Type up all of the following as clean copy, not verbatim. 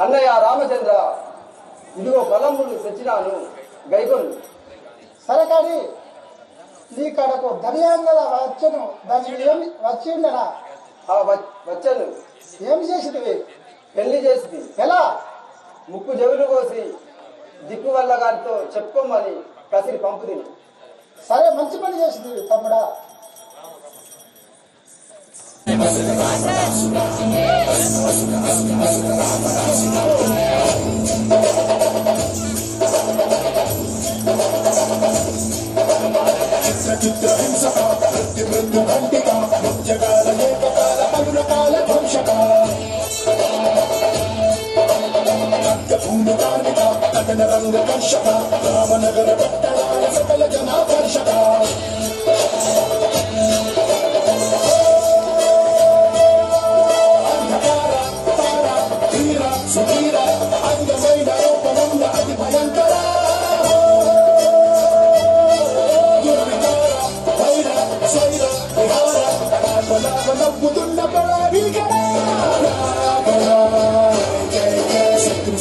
అన్నయ్య రామచంద్ర, ఇదిగో పొలములు తెచ్చినాను, గైకొను. సరే కానీ నీ కడకు ధనియాం కదా వచ్చను, దానికి ఏమి వచ్చి ఉండరా? వచ్చాను. ఏమి చేసినవి? పెళ్లి చేసి ఎలా? ముక్కు చెవులు కోసి దిక్కు వల్ల గారితో చెప్పుకోమని కసిరి పంపు తిని. సరే, మంచి పని చేసింది తమ్ముడా. రంగ కర్షక రామనగర పట్టణాల సకల జనాకర్షక అంధకార తార ధీర సుధీర అందమైన రూపముంద అతి భయంకర దుర్వికార వైర స్వైర విహార కళాపలాప నవ్వుతున్న పరారీకర జయ జయ శత్రు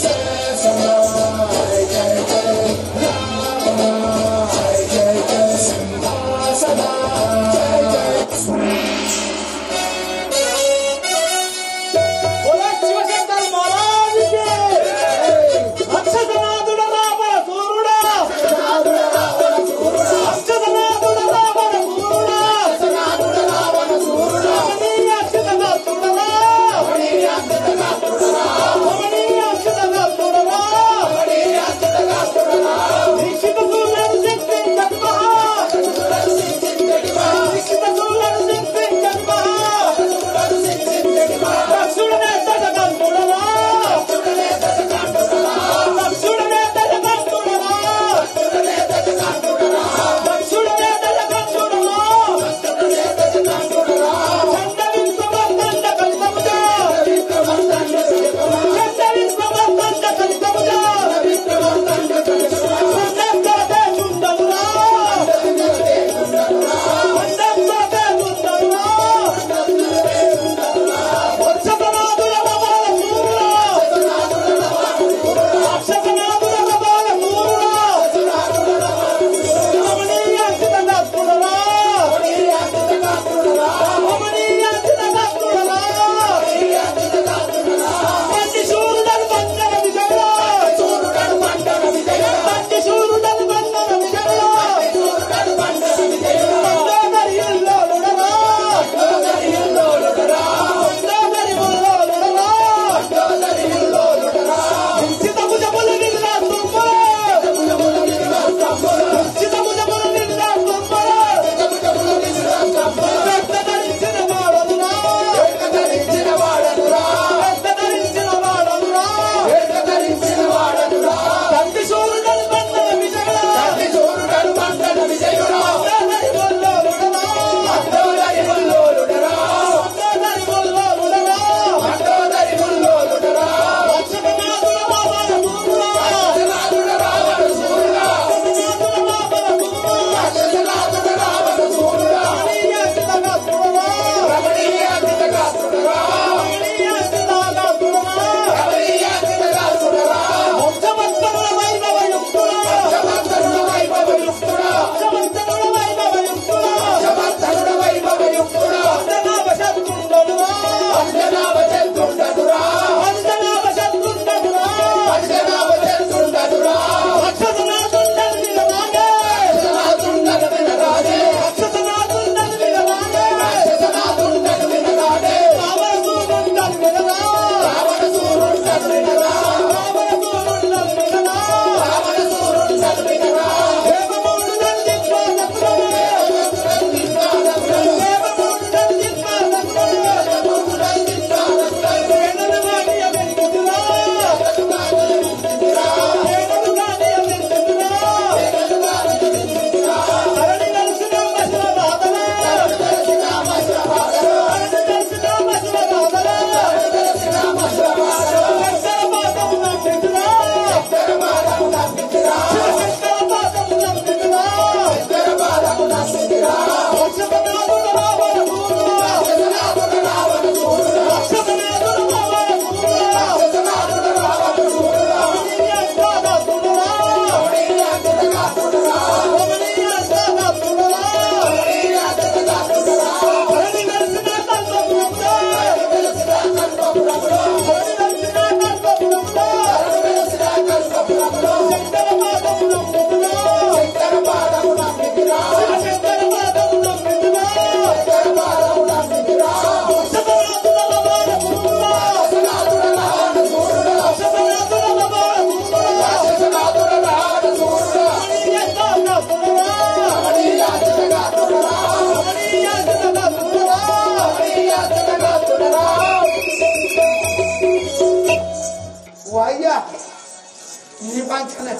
మంచిగానే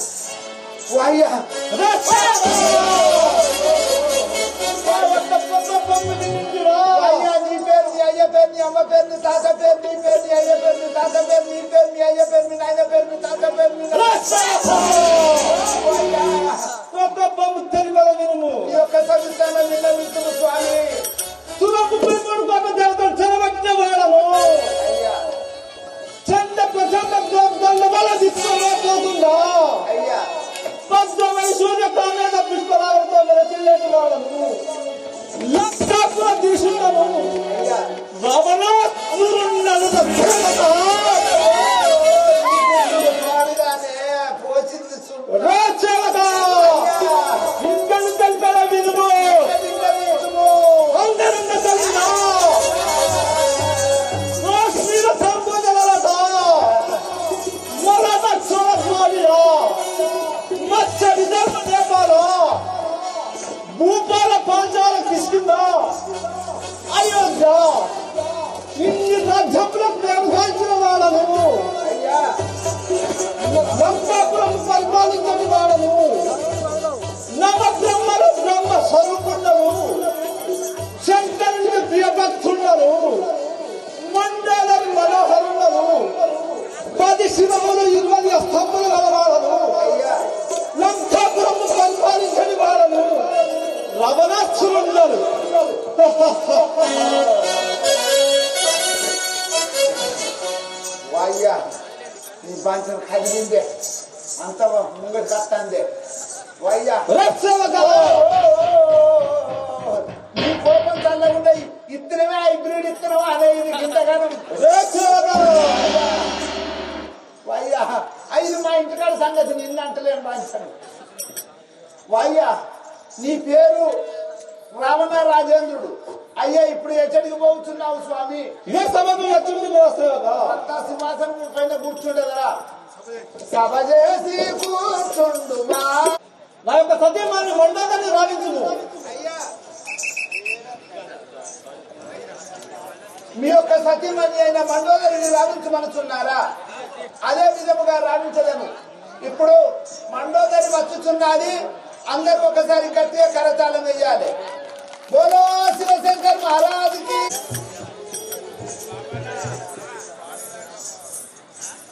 అయ్యా అయ్యా నీ పేరు మీ అయ్య పేరు మీ అమ్మ పేరు మీ తాత పేరు నీ పేరు మీ అయ్య పేరు మీ తాత పేరు నీ పేరు మీ అయ్య పేరు మీ నాయన పేరు మీ తాత పేరు మీ తెలుగు వినుము ఈ యొక్క సంస్థానం విన్నవించుము స్వామి తులకు పెట్టుకొని దేవతలు చెరబట్టిన వాడము చెంత ప్రచండ దేవతల వల్ల తీసుకోలేకుండా అయ్యా పంచమై సూర్యకాన్ని తప్పించుకోవాలతో మెరచిల్లేటి వాడము లక్షాపుర తీసుకున్నాము రమణాసురున్నను ఇంకను తెలిపేలా వినుము అందరున్న తెలిసిన కాశ్మీర సంబోధనలట మొలట చోళస్వామిరా మత్స్య విదర్భ నేపాల భూపాల పాంచాల కిష్కింద అయోధ్య ఇన్ని రాజ్యములకు వ్యవహరించిన వాడను లంకాపురం పరిపాలించని వాడను నవబ్రహ్మలు బ్రహ్మ స్వరూపుండరు శంకరునికి ప్రియభక్తున్నారు మండలని మనోహరున్నారు 10 శివములు 20 స్తంభములు గలవాడను లంకాపురం పరిపాలించని వాడను రమణాసురున్నారు వాయ్యా నీ బాంచం కదిలిందే అంత ముంగటి కట్టందే వాయ్యా నీ కోపం చల్లకుండా ఇత్తనమే హైబ్రిడ్ ఇత్తనం అదే ఇది కిందగానం వాయ్యా ఐదు మా ఇంటికాడ సంగతి నిన్న అంటలేను బాంచను వాయ్యా నీ పేరు రావణ రాజేంద్రుడు అయ్యా ఇప్పుడు ఎచ్చడికి పోతున్నావు స్వామి ఇదే సమయం వచ్చింది సింహాసనం పైన కూర్చుండదరా సభ చేసి కూర్చుండు నా యొక్క సత్యమాన్ని మండలాన్ని రావించును మీ యొక్క సత్యమణి అయిన మండోదరిని రావించమనుచున్నారా అదే విధముగా రావించలేము ఇప్పుడు మండోదరి వచ్చుచున్నది అందరూ ఒకసారి గట్టిగా కరతాళం వేయాలి బోలో శివశంకర్ మహారాజుకి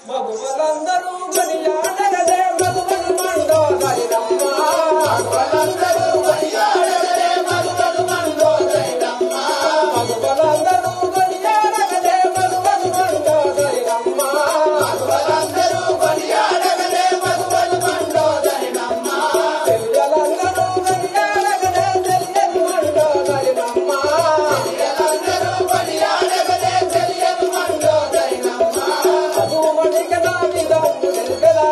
మగువలందరూ గడియాడగదే మగువను మండోదరిరమ్మ మగువలందరూ గడియాడగదే మగువను మండోదరిరమ్మ మగువలందరూ గడియాడగదే మగువను మండోదరిరమ్మ మగువలందరూ గడియాడగదే మగువను మండోదరిరమ్మ చెల్లెలందరూ గడియాడగదే చెల్లెను మండోదరిరమ్మ చెల్లెలందరూ గడియాడగదే చెల్లెను మండోదరిరమ్మ మగువని కదా విధము తెలుగదా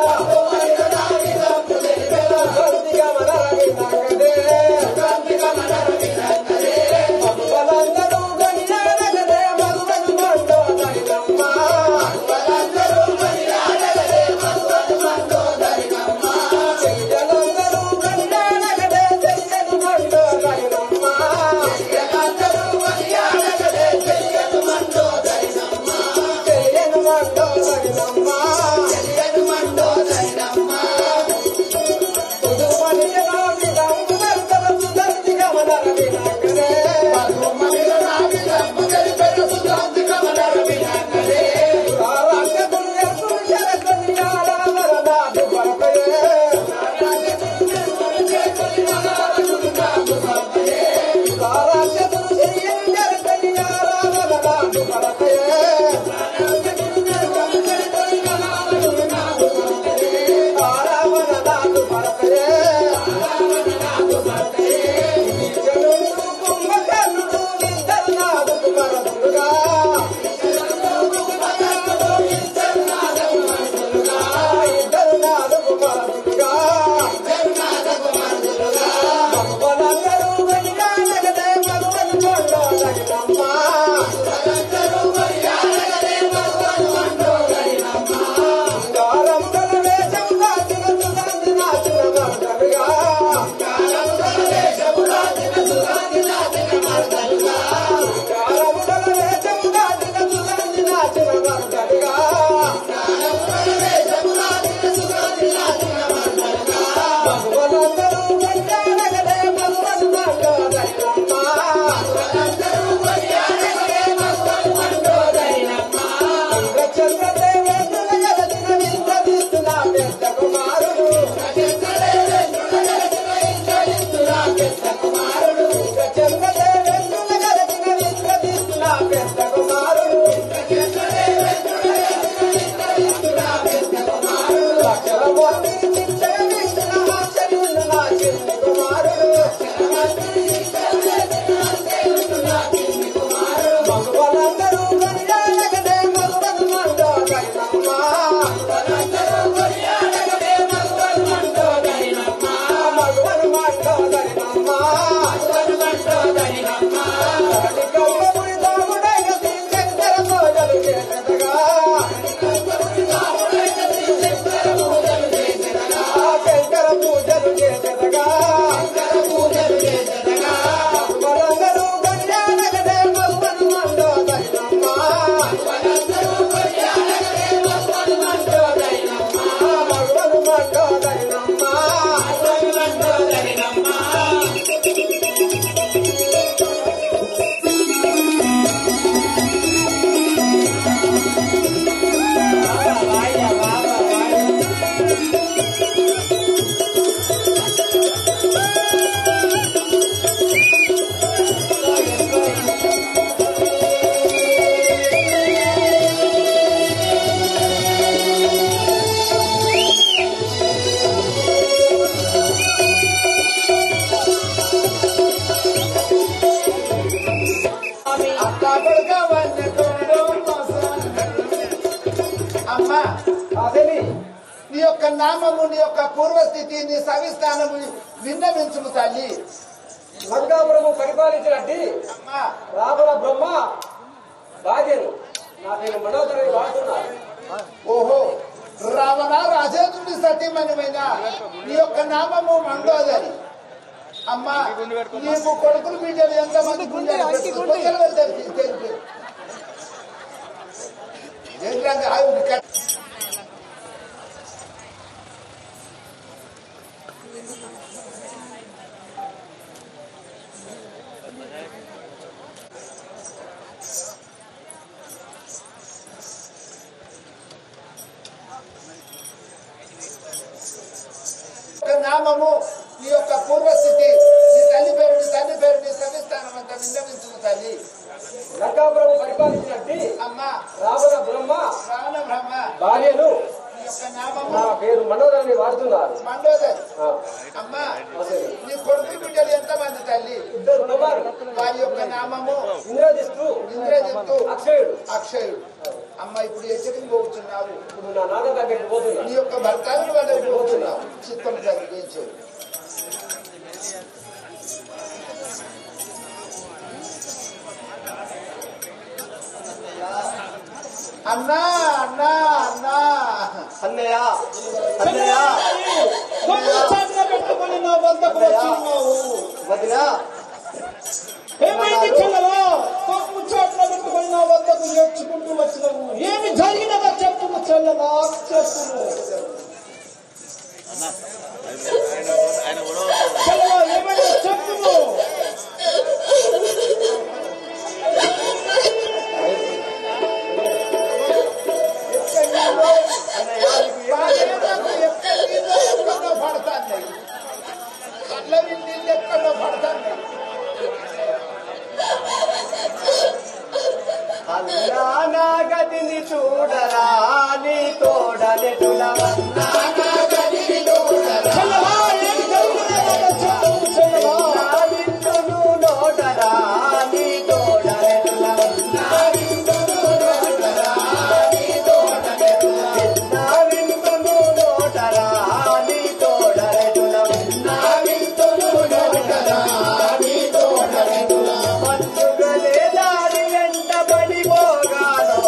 కుమారుడు లక్షల మంది జగమించిన ఆశ్చర్యుడు నా చిన్ని కుమారుడు మగవాళ్ళందరూ కొనియాడగనే మగవను మండో గైనమ్మా మగవను మండో గైనమ్మా కల్పముడి దాముడైన శంకర పూజలు చేసెదగా శంకర పూజలు చేసెదగా మగవాళ్ళందరూ కొనియాడగనే మగవను మండో గైనమ్మా మగవను మండో గైనమ్మా అమ్మా అసలు నీ యొక్క నామము నీ యొక్క పూర్వస్థితి నీ సవిస్థానము విన్నవించుము తల్లి. లంకాపురము పరిపాలించినట్టు అమ్మా రావణ బ్రహ్మ భార్యను నా పేరు మనోదరని వాడుతున్నారు. ఓహో రావణ రాజేంద్రుడి సతీమణిమైన నీ యొక్క నామము మండోదరి. అమ్మా నీకు కొడుకులు బిడ్డలు ఎంతమంది నామము నీ యొక్క పూర్వస్థితి నీ తల్లి పేరు నీ సవిస్థానం అంతా విన్నవించుకు తల్లి. లంకాపురము పరిపాలించినట్టు అమ్మా రావణ బ్రహ్మ భార్యను నీ యొక్క నామము నా పేరు మనోదరని వాడుతున్నారు. మండోదరి. ఆ, అమ్మా అసలు నీ కొడుకులు బిడ్డలు ఎంతమంది తల్లి? ఇద్దరు కుమారులు వారి యొక్క నామము ఇంద్రజిత్తు ఇంద్రజిత్తు అక్షయుడు. అక్షయుడు. అమ్మ ఇప్పుడు ఎక్కడికి పోతున్నావు? ఇప్పుడు నా నాన్న దగ్గరికి పోతున్నా. నీ యొక్క భర్తలు వాళ్ళకి పోతున్నావు. చిత్తం జరిగించు. అన్నా అన్నా అన్నా అన్నయ్య అన్నయ్య పెట్టుకుని నా వద్దకు వచ్చిన్నావు. వదినా ఏమైంది చెల్లెలా? తప్పు చాట్ల పెట్టుకుని నా వద్దకు నేర్చుకుంటూ వచ్చినావు. ఏమి జరిగినదో చెప్పును చెల్లెలా, చెప్పును చెల్లెలా, ఏమైనా చెప్పును. ఎక్కడో పడతాను కళ్ళ నీళ్ళు ఎక్కడో పడతాను. అన్నా నా గదిని చూడరా నీ తోడనెటులా చెల్లెలా, ఏమి జరిగినదో చెప్పును చెల్లెలా. నా వింటును నోటరా నీ తోడనెటులా నా వింటును నోటరా నీ తోడనెటులా మంచుగలే దారి వెంట పడిపోగాను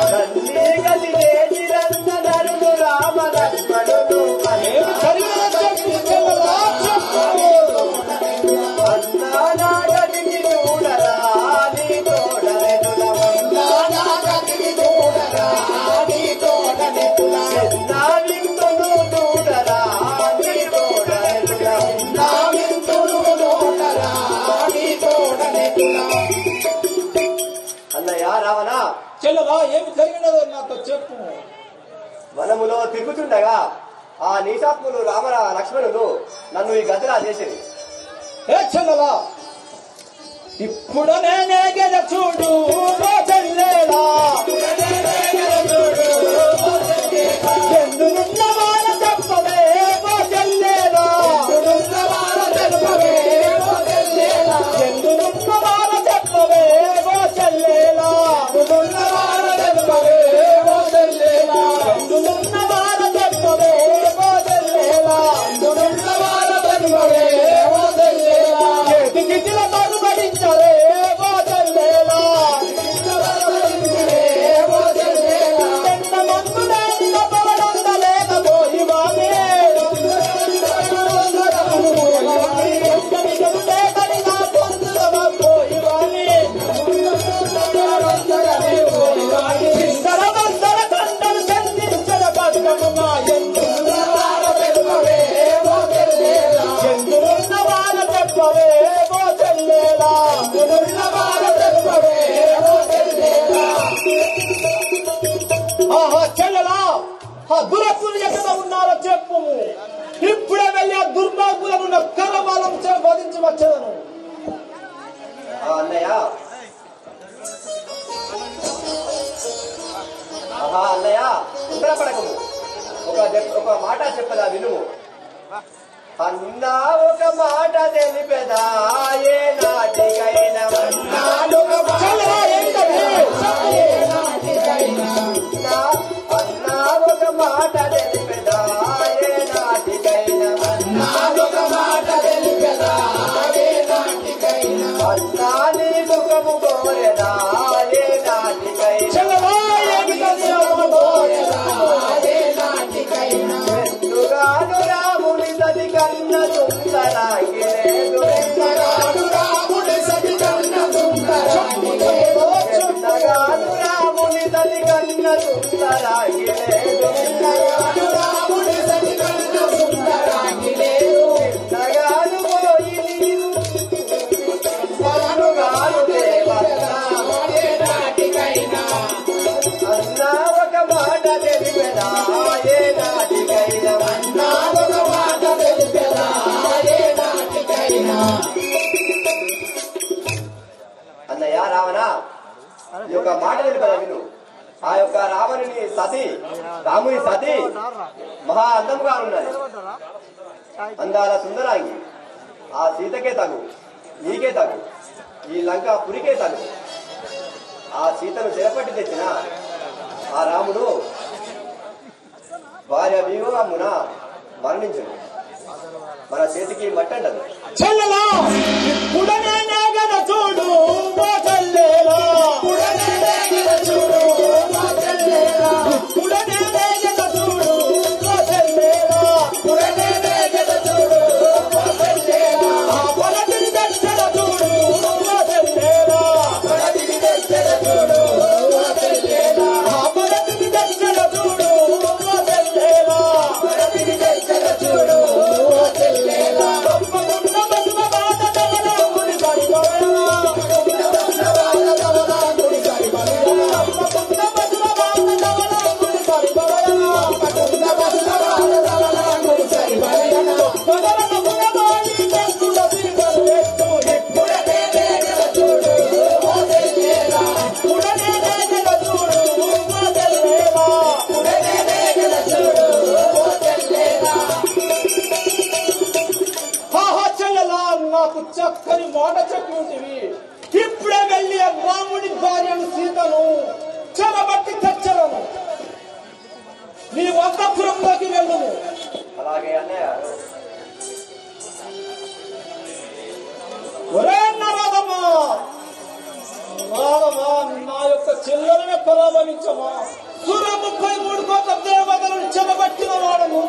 కన్నీ గదిలే చిరంత నరుడు రామ లక్ష్మణుడు ఏమి జరిగినదో చెప్పును చెల్లెలా, చెప్పును. అన్నా నా గదిని చూడరా నీ తోడనెటులా నా వింటును చూడరా నీ తోడనెటులా అన్నయ్య రావణ చెల్లెలా, ఏమి జరిగినదో నాతో చెప్పు. వనములో తిరుగుతుండగా ఆ నీచాత్ములు రామ లక్ష్మణులు నన్ను ఈ గదిలా చేసింది. ఏ చెల్లెలా ఇప్పుడు నేనే గెల చూడు ఓ చెల్లెలా ఎందుకున్న వాళ్ళ చెప్పవే ఓ చెల్లెలా ఎందుకున్న వాళ్ళ చెప్పవే ఓ చెల్లెలా ఎందుకున్న వాళ్ళ చెప్పవే ఓ చెల్లెలా ఎందుకున్న వాళ్ళ చెప్పవే ఓ చెల్లెలా ఎందుకున్న వాళ్ళ చెప్పవే ఓ చెల్లెలా ఎందుకున్న వాళ్ళ చెప్పవే ఓ చెల్లెలా చేతికిటిల తగుబడించరే ఓ చెల్లెలా ఓ చెల్లెలా ఎంత మందు దానిల పవడందలేకపోయి వామే ఎంత నిజము లేదని నా పొందుదవ పోయి వామే చిందర వందర కండలు చందించర బతుకమ్మ ఎందుకున్న వాళ్ళ చెప్పవే ఓ చెల్లెలా ఎందుకున్న వాళ్ళ చెప్పవే ఓ చెల్లెలా ఎందుకున్న వాళ్ళ చెప్పవే ఓ చెల్లెలా ఆహా చెల్లెలా ఆ దురస్తులు ఎక్కడ ఉన్నారో చెప్పు ఇప్పుడే వెళ్ళి ఆ దుర్మార్గులను కరవాలం వధించి వచ్చేదను అన్నయ్య అన్నయ్య తొందరపడకము ఒక మాట చెప్పదా వినుము అన్నా ఒక మాట తెలిపెదా ఏ నాటికైనా చెల్లెలా ఏంటది అన్నా ఒక మాట తెలిపెదా ఏ నాటికైనా అన్నా నీ ముఖము కోరెదా ఏ నాటికైనా చెల్లెలా ఏమిటది ఎందుగాను రాముని సది కన్న సుందరాగిలేదు ఎందుగాను రాముని సది కన్న సుందరాగిలేదు నగాను పోయి నీవు పానుగాను దేవన్నా అన్నా ఒక మాట తెలిపెదా ఏ నాటికైనా అన్నయ్య రావణ ఈ యొక్క మాట తెలిపదా విను ఆ యొక్క రావణుని సతి రాముని సతి మహా అందంగా ఉన్నది అందాల సుందరాంగి ఆ సీతకే తగు నీకే తగు ఈ లంక పురికే తగు ఆ సీతను చెరపట్టి తెచ్చిన ఆ రాముడు భార్య వియోగమున మరణించను మన చేతికి మట్టంటదు చెల్లెలా ఇప్పుడు నేనే గద చూడు ఓ చెల్లెలా ఇప్పుడు నేనే గద చూడు ఓ చెల్లెలా ఆ పొలటిని తెచ్చడ చూడు ఓ చెల్లెలా ఆ పొలటిని తెచ్చడ చూడు ఓ చెల్లెలా తప్పకుండా బతుల బాట తవలా గుడి పడిపోయా తప్పకుండా బతుల బాట తవలా గుడి పడిపోయా పదరన పురమాలి తెస్తుల సీతలు ఎత్తు ఇప్పుడే నేనే గద చూడు ఓ చెల్లెలా ఇప్పుడే నేనే గద చూడు ఓ చెల్లెలా ఆహా చెల్లెలా నాకు చక్కని మాట చెప్పి ఉంటివి ఇప్పుడే వెళ్ళి ఆ రాముడి భార్యను సీతను చెరబట్టి తెచ్చలను నీ వంతపురంలోకి వెళ్ళుము అలాగే అన్నయ్య ఒరే నరాదమ్మా నాదమా నా యొక్క చెల్లెలనే పరాభవించమా 33 కోట్ల దేవతలను చెరబట్టిన వాడము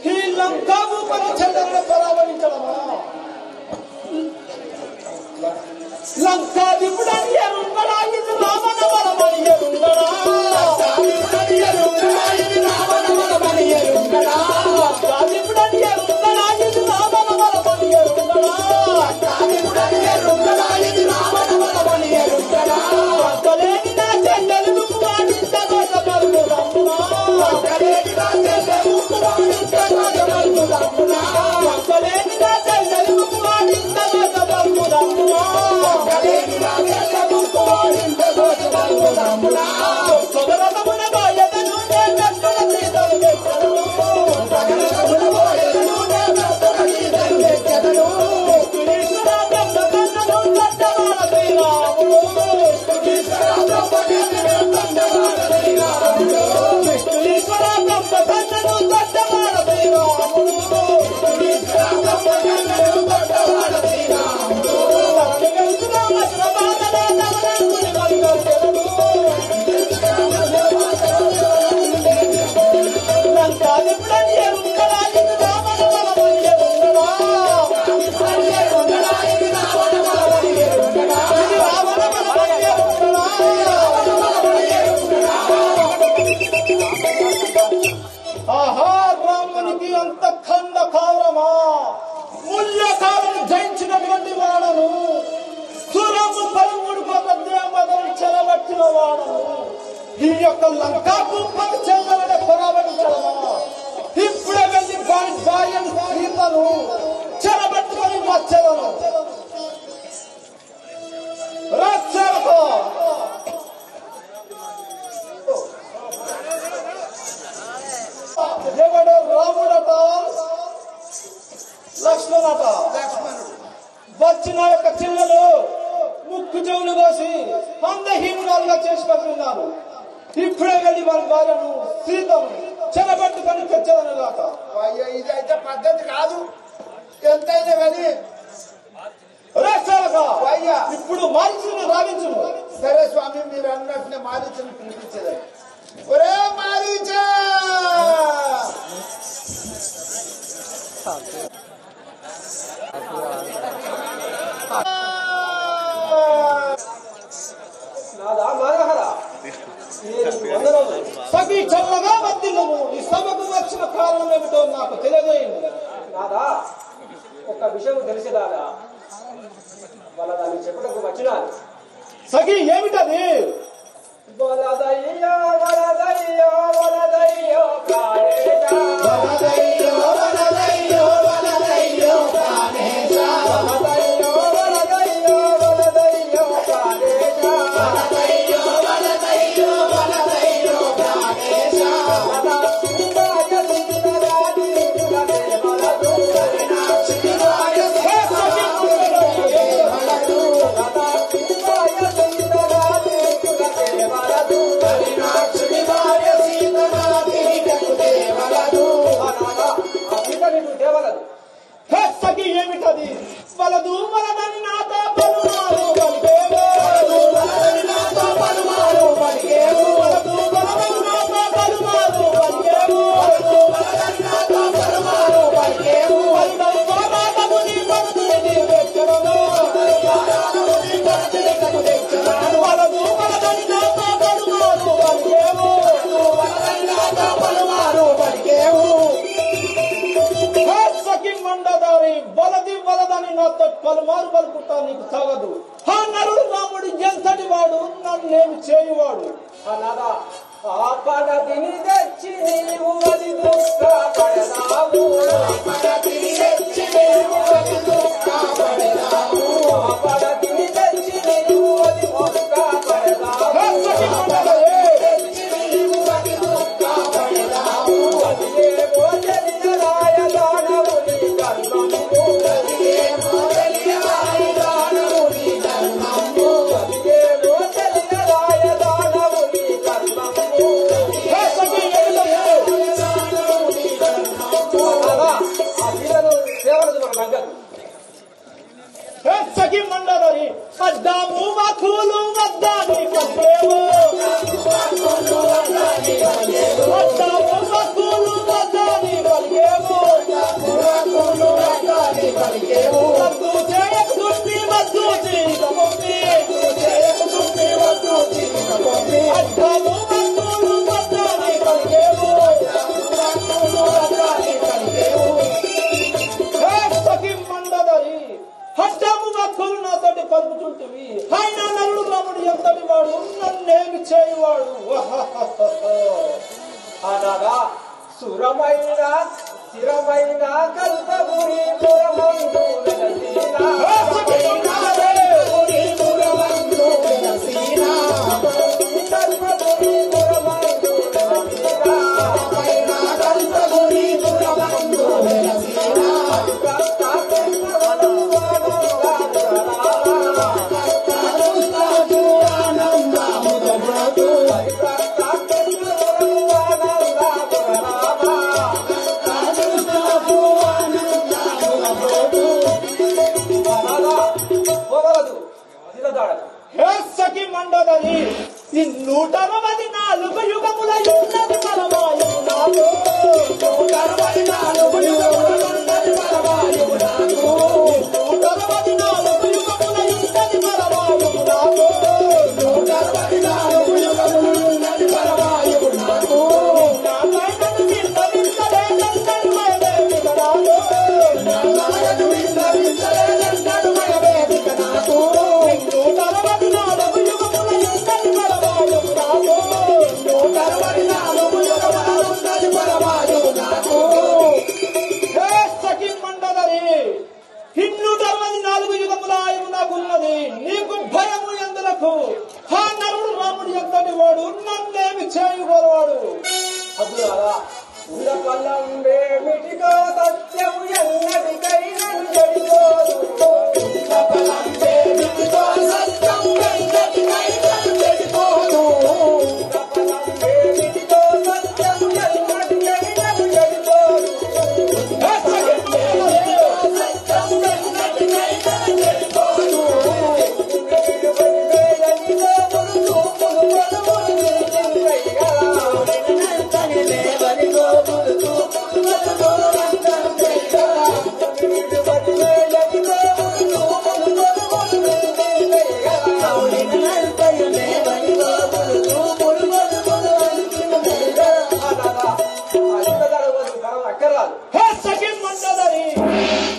ఈ లంకాభూపతి చెల్లెలను పరాభవించడమా లంకాధిపుడని ఎరుంగడా ఇది రావణ వరమని ఎరుంగడా లంకాధిపుడని ఎరుంగడా ఇది రావణ వరమని ఎరుంగడా ఈ యొక్క లంకాకు చెందలని పొరబడించడమా? ఇప్పుడే వెళ్ళి వారి భార్యను సీతను చెరబెట్టుకొని వచ్చేదను. రాక్షసులకు ఎవడో రాముడట లక్ష్మణట. వచ్చిన యొక్క చిన్నలు ముక్కు చెవులు కోసి అందహీనురాలుగా చేసి పంపిన్నారు. ఇప్పుడే వెళ్ళి వారి భార్యను సీతను చెరబెట్టుకొని తెచ్చేదను కాక. అయ్యో ఇదైతే పద్ధతి కాదు. ఎంతైనా కానీ అయ్యా ఇప్పుడు మారీచును రావించును. సరే స్వామి, మీరు అన్నట్టునే మారీచును పిలిపించేది. ఒరే మారీచా, సఖీ చల్లగా వర్ధిల్లుము. ఈ సభకు వచ్చిన కారణం ఏమిటో నాకు తెలియజేయండి. నాదా ఒక విషయం తెలిసేదాదా వాళ్ళ దాన్ని చెప్పటకు వచ్చినారు. సఖీ ఏమిటది? వలదయ్యో వలదయ్యో వలదయ్యో ప్రాణేశ వలదయ్యో వలదయ్యో వలదయ్యో ప్రాణేశ వలదయ్యో వలదయ్యో వలదయ్యో ప్రాణేశ వలదయ్యో వలదయ్యో వలదయ్యో ప్రాణేశ వలదయ్యో సుందరాది కులదే వలదు కరుణాక్షివాయ వలదు వలదయ్యో సుందరాది కులదే వలదు కరుణాక్షివాయ సీతనాది కులదే వలదు అభితనికు దేవలదు. సఖీ ఏమిటది? వలదు వలదని నాతో పలుమారు పలికేవు. వలదు వలదని నాతో పలుమారు పలికేవు. వలదు వలదని నాతో పలుమారు పలికేవు. వలదు వలదని నాతో పలుమారు పలికేవు. వలదు వలదము నీ పరుదుని నీ వెచ్చడను. వలదు నీ పరచులకు తెచ్చనాడు. వలదు వలదని నాతో పలుమారు పలికేవు. వలదు వలదని నాతో పలుమారు పలికేవు. సఖీ మండదారి వలది వలదని నాతో పలుమారు పలుకుతా నీకు తగదు. ఆ నరుడు రాముడు ఎంతటి వాడు, నన్నేమి చేయువాడు? అనాదా ఆ పడతిని తెచ్చి నీవు అది దుఃఖ పడదాము. ఆ పడతిని తెచ్చి నీవు అది దుఃఖ పడదాము. ఆ పడతిని తెచ్చి నీవు అది దుఃఖ పడదాము. సఖీ మండదారి తెచ్చి నీవు అది దుఃఖ పడదాము. అది ఏమో తెలియరాయ దానవుని ధర్మము. అది ఏమో తెలియరాయ దానవుని ధర్మము. అది ఏమో తెలియరాయ దానవుని ధర్మము. సఖీ ఏమిటది? సఖీ మండదారి అడ్డాము వకులు వద్దని పలికేవు. అడ్డాము వకులు వద్దని పలికేవు. వద్దు చేయకుంటి వద్దు చేయకపోతే. అడ్డాము వకులు వద్దని పలికేవు. సఖీ మండదారి అడ్డాము వకులు నాతోటి పలుకుతుంటివి. ఆయన నరుడు రాముడు ఎంతటి వాడు, నన్నేమి చేయువాడు? అనగా సురమైన స్థిరమైన కల్పముని పురమందు వెలసిన. కల్పముని పురమందు వెలసిన. కల్పముని పురమందు వెలసిన. కల్పముని పురమందు వెలసిన. ఆనందముదముదు ఈ 164 యుగముల ఉన్నది పరమాయువు నాకు 164 యుగముల ఉన్నది పరమాయువు నాకు 164 యుగముల ఉన్నది పరమాయువు నాకు 164 యుగముల ఉన్నది పరమాయువు నాకు నారాయణుడు విన్నవించలేదన్నాడు మయవేదిక నాకు నారాయణుడు విన్నవించలేదన్నాడు మయవేదిక నాకు 164 యుగముల ఉన్నది పరమాయువు నాకు 164 యుగముల ఉన్నది పరమాయువు నాకు సఖి మండదరి 164 యుగముల ఆయువు నాకున్నది నీకు భయము ఎందులకు ఆ నరుడు రాముడు ఎంతటి వాడు నన్నేమి చేయగలవాడు అబ్బులారా ఉన్న కళ్ళంబే మిటికో సత్యము ఎన్నటికైనా చెడిపోదు ఉన్న కళ్ళంబే మిటికో సత్యం ఎన్నటికైనా చెడిపోదు ఉన్న కళ్ళంబే మిటికో సత్యము ఎన్నటికైనా చెడిపోదు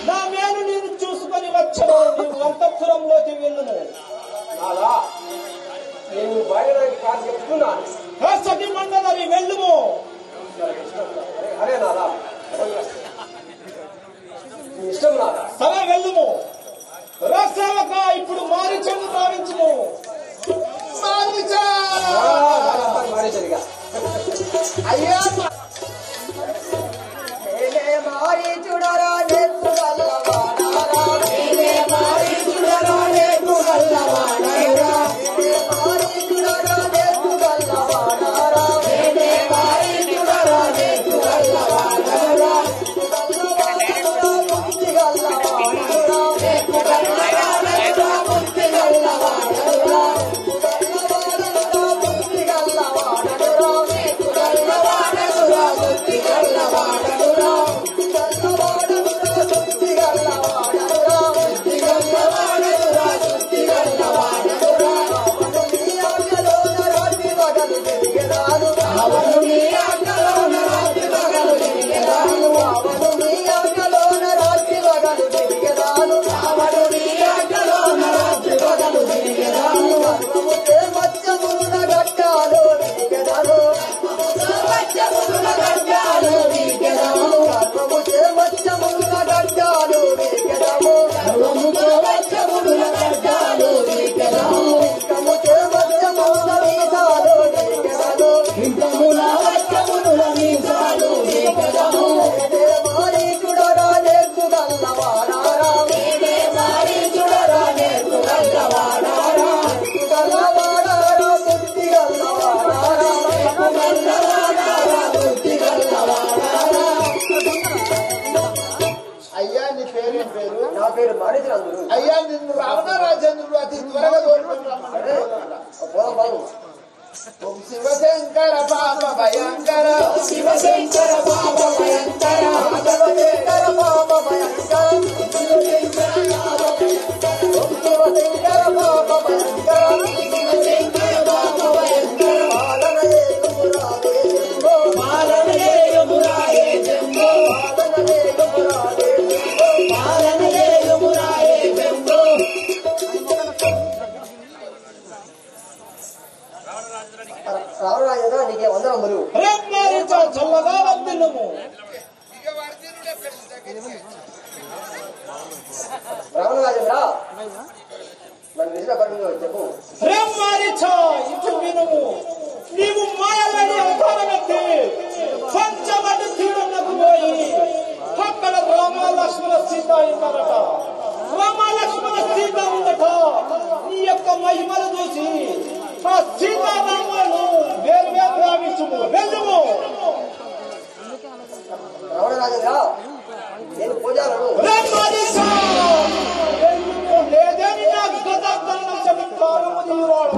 నా మేలు నేను చూసుకొని వచ్చను నీవు అంతఃపురంలోకి వెళ్ళును నేను బయటకి కాదు చెప్తున్నాను సఖి మండదరి వెళ్ళుము అరే నాదా నీ ఇష్టం నాదా సరే వెళ్ళుము రాసేవక ఇప్పుడు మారిచెను భావించుము మారేసరిగా అయ్యా మారి చూడరా నెత్తు గల్లవాడారా మారి చూడరా నెత్తు గల్లవాడారా మారి చూడరా నెత్తు గల్లవాడారా మారి చూడరా నెత్తు గల్లవాడారా ముక్తి గల్లవాడారా నెత్తు గల్లవాడారా ముక్తి గల్లవాడారా ముక్తి గల్లవాడారా నెత్తు గల్లవాడారా ముక్తి గల్లవాడారా అయ్యా నీ పేరేం పేరు నా పేరు మారేచంద్రుడు అయ్యా నిన్ను రావణరాజేంద్రుడు అతి త్వరగా తోడుకుంటామని ఓం శివశంకర పాప భయంకర శివశంకర పాప భయంకర శివశంకర పాప భయంకర శివశంకర పాప భయంకర శివశంకర పాప భయంకర శివశంకర పాప భయంకర పాలనయేయుమురాయే జంబో పాలనయేయుమురాయే జంబో రావణరాజేంద్ర నీకే వందనములు ప్రేమారితో చల్లగా వందినము రావణరాజేంద్ర నన్ను విసిన పనులు చెప్పు ప్రేమారితో ఇటు వినుము నీవు మాయలని అవతారమెత్తి పంచవటి తీరునకు పోయి అక్కడ రామ లక్ష్మణ సీత ఉన్నారట రామ లక్ష్మణ సీత ఉండట నీ యొక్క మహిమలు చూసి ఆ సీతారామాను వేరు వేరు భావించుము వెళ్ళుము రావణరాజేంద్ర నేను పూజాలను ప్రేమారితో వెళ్ళుము లేదని నా గదార్థం చెబుతారు నీవాడు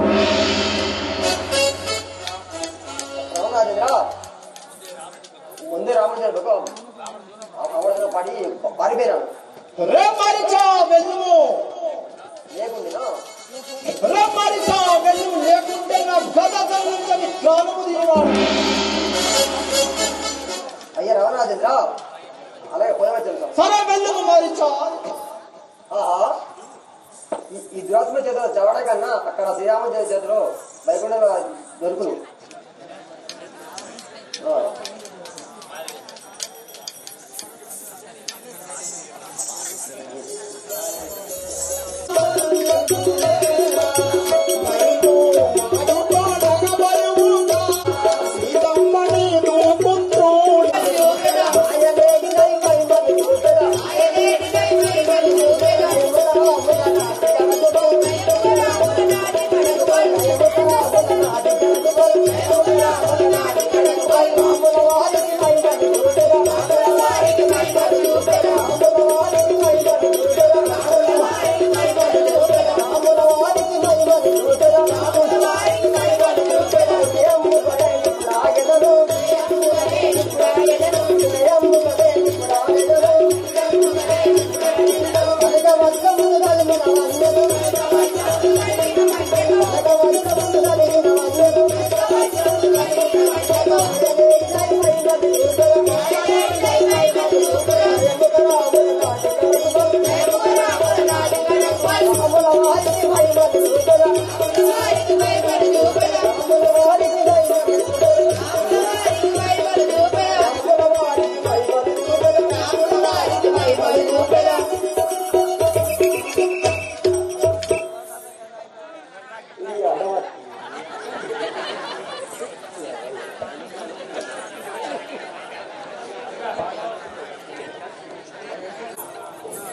ప్రాణము తీయవాడు. అయ్యా రావరాజేంద్ర అలాగే పోయవచ్చు. సరే వెళ్ళము మారిచా. ఈ దురాత్మ చేతిలో చవడ కన్నా అక్కడ శ్రీరామ చేతిలో వైకుంఠంలో దొరుకును.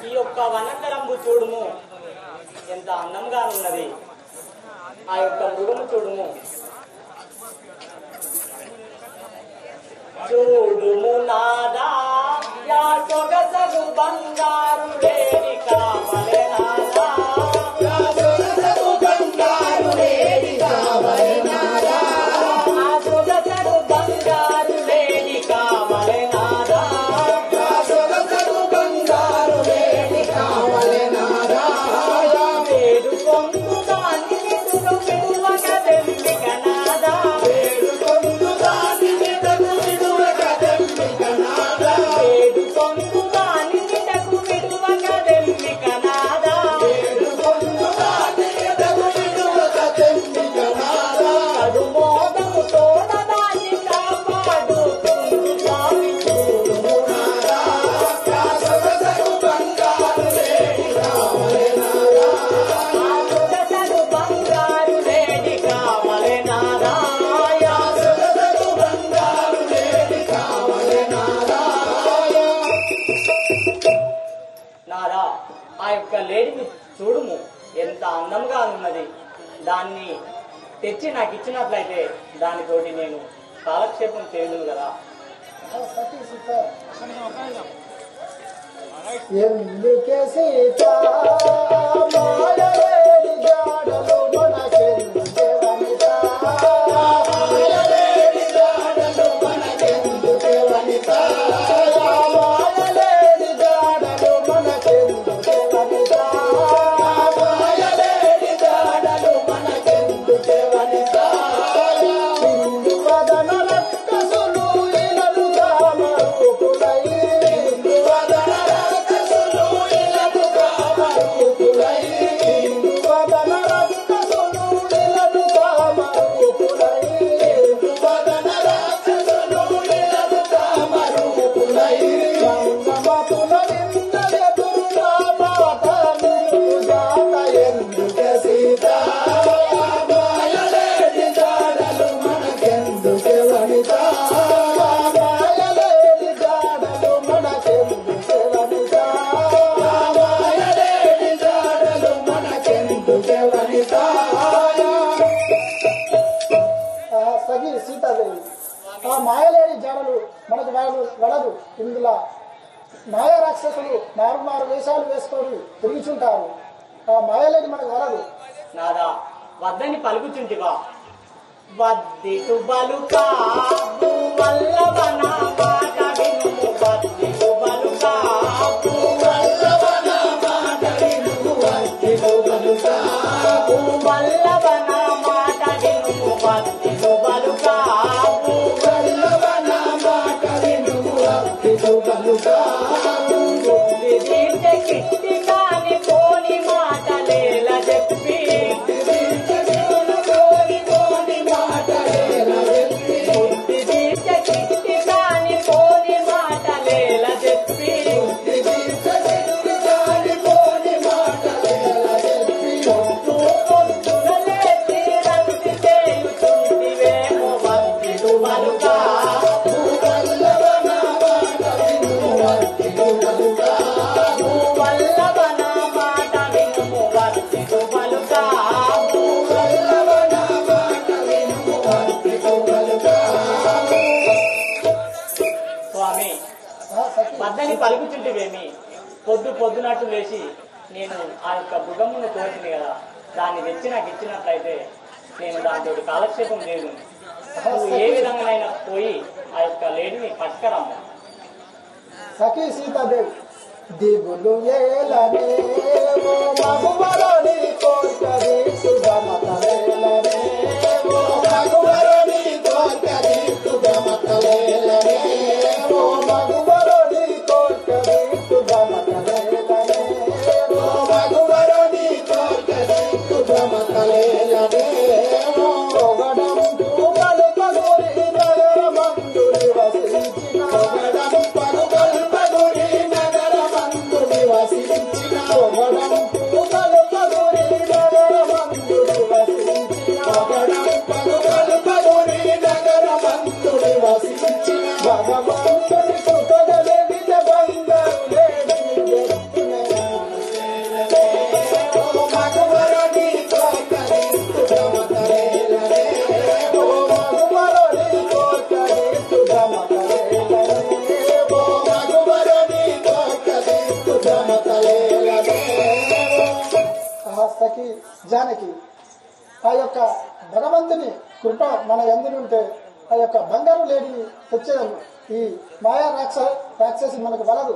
ఈ యొక్క వనకరంబు చూడుము ఎంత అందంగా ఉన్నది. ఆ యొక్క మృగము చూడుము. చూడుము నాదా యా సొగసగు బంగారు వేడి కావలే నాదా, యా సొగసగు బంగారు వేడి కావలే నాదా, ఆ సొగసగు బంగారు వేడి కావలే నాదా, యా సొగసగు బంగారు వేడి కావలే నాదా, వేడు కొంగు దాని నిదురు విడువక దెంపిక నాదా, వేడు కొంగు దాని నిదురు విడువక దెంపిక నాదా, వేడు కొంగు దాని నిదురు విడువక దెంపిక నాదా, వేడు కొంగు దాని నిదురు విడువక దెంపిక నాదా, కడుమోదము తోడ దాన్ని కాపాడు కుంగు స్వామి చూడుము నాదా, యా సొగసగు బంగారు వేడి కావలే నాదా, ఆ సొగసగు బంగారు వేడి కావలే నాదా, యా సొగసగు బంగారు వేడి కావలే నాదా. నాదా ఆ యొక్క లేడీని చూడుము ఎంత అందంగా ఉన్నది. దాన్ని తెచ్చి నాకు ఇచ్చినట్లయితే దానితోటి నేను కాలక్షేపం చేయదును కదా. సతీ సీత ఎందుకే సీత మాయలేడి జాడలు మనకెందుకే వనిత, మాయలేడి జాడలు మనకెందుకే వనిత, మాయలేడి జాడలు మనకెందుకే వనిత, మాయలేడి జాడలు మనకెందుకే వనిత, సింధు వదన రక్కసులు ఇలలు కామరూపులై, సింధు వదన రక్కసులు ఇలలు కామరూపులై, సింధు వదన రక్కసులు ఇలలు కామరూపులై, సింధు వదన రక్కసులు ఇలలు కామరూపులై, సంగమతుల నిందెదురుగా మాట నిలుగాక ఎందుకే సీత, మాయలేడి జాడలు మనకెందుకే వనిత, మాయలేడి జాడలు మనకెందుకే వనిత, మాయలేడి జాడలు మనకెందుకే వనిత. సగి సీతాదేవి ఆ మాయలేడి జాడలు మనకు వడదు. ఇందులో మాయ రాక్షసులు మారు వేషాలు వేసుకొని తిరుగుచుంటారు. ఆ మాయలేడి మనకు వరదు. నాదా వద్దని పలుకుచుంటివా, వద్దిటు బలుకా వల్లవన మాట వినుము, వద్దిటు బలుకా వల్లవన మాట వినుము, వద్దిటు బలుకా వల్లవన మాట వినుము, వద్దిటు బలుకా పలుకుచుంటివేమి? పొద్దునట్టు లేచి నేను ఆ యొక్క మృగమును కోరింది కదా, దాన్ని తెచ్చి నాకు ఇచ్చినట్లయితే నేను దాంతో కాలక్షేపం లేదు. నువ్వు ఏ విధంగానైనా పోయి ఆ యొక్క లేడీని పట్టుకరమ్మ. సఖీ సీతాదేవి దిగులు ఏలనే ఓ మగువలోని కోర్కది సుగమతలేలనే ఓ మగువలోని కోర్కది సుగమతలేలనే ఓ మగువలోని కోర్కది సుగమతలేలనే ఓ మగువలోని కోర్కది సుగమతలేలనే ఓ ఒగడం పూగలు పగురి నగర మందుని వసించిన ఒగడం పగులు పగురి నగర మందుని వసించిన ఒగడం పూగలు పగురి నగర మందుని వసించిన ఒగడం పగులు పగురి నగర మందుని వసించిన భగవంతుని కృపగలే నిజ బంగారు లేడి ఓ మగవరని కోకరి సుగమతలేలనే ఓ మగవరని కోకరి సుగమతలేలనే ఓ మగవరని కోకరి సుగమతలేలనే. సఖి జానకి ఆ యొక్క భగవంతుని కృప మన ఎందునుంటే ఆ యొక్క బంగారు లేడిని తెచ్చేదాము. ఈ మాయా రాక్షసి మనకు వలదు,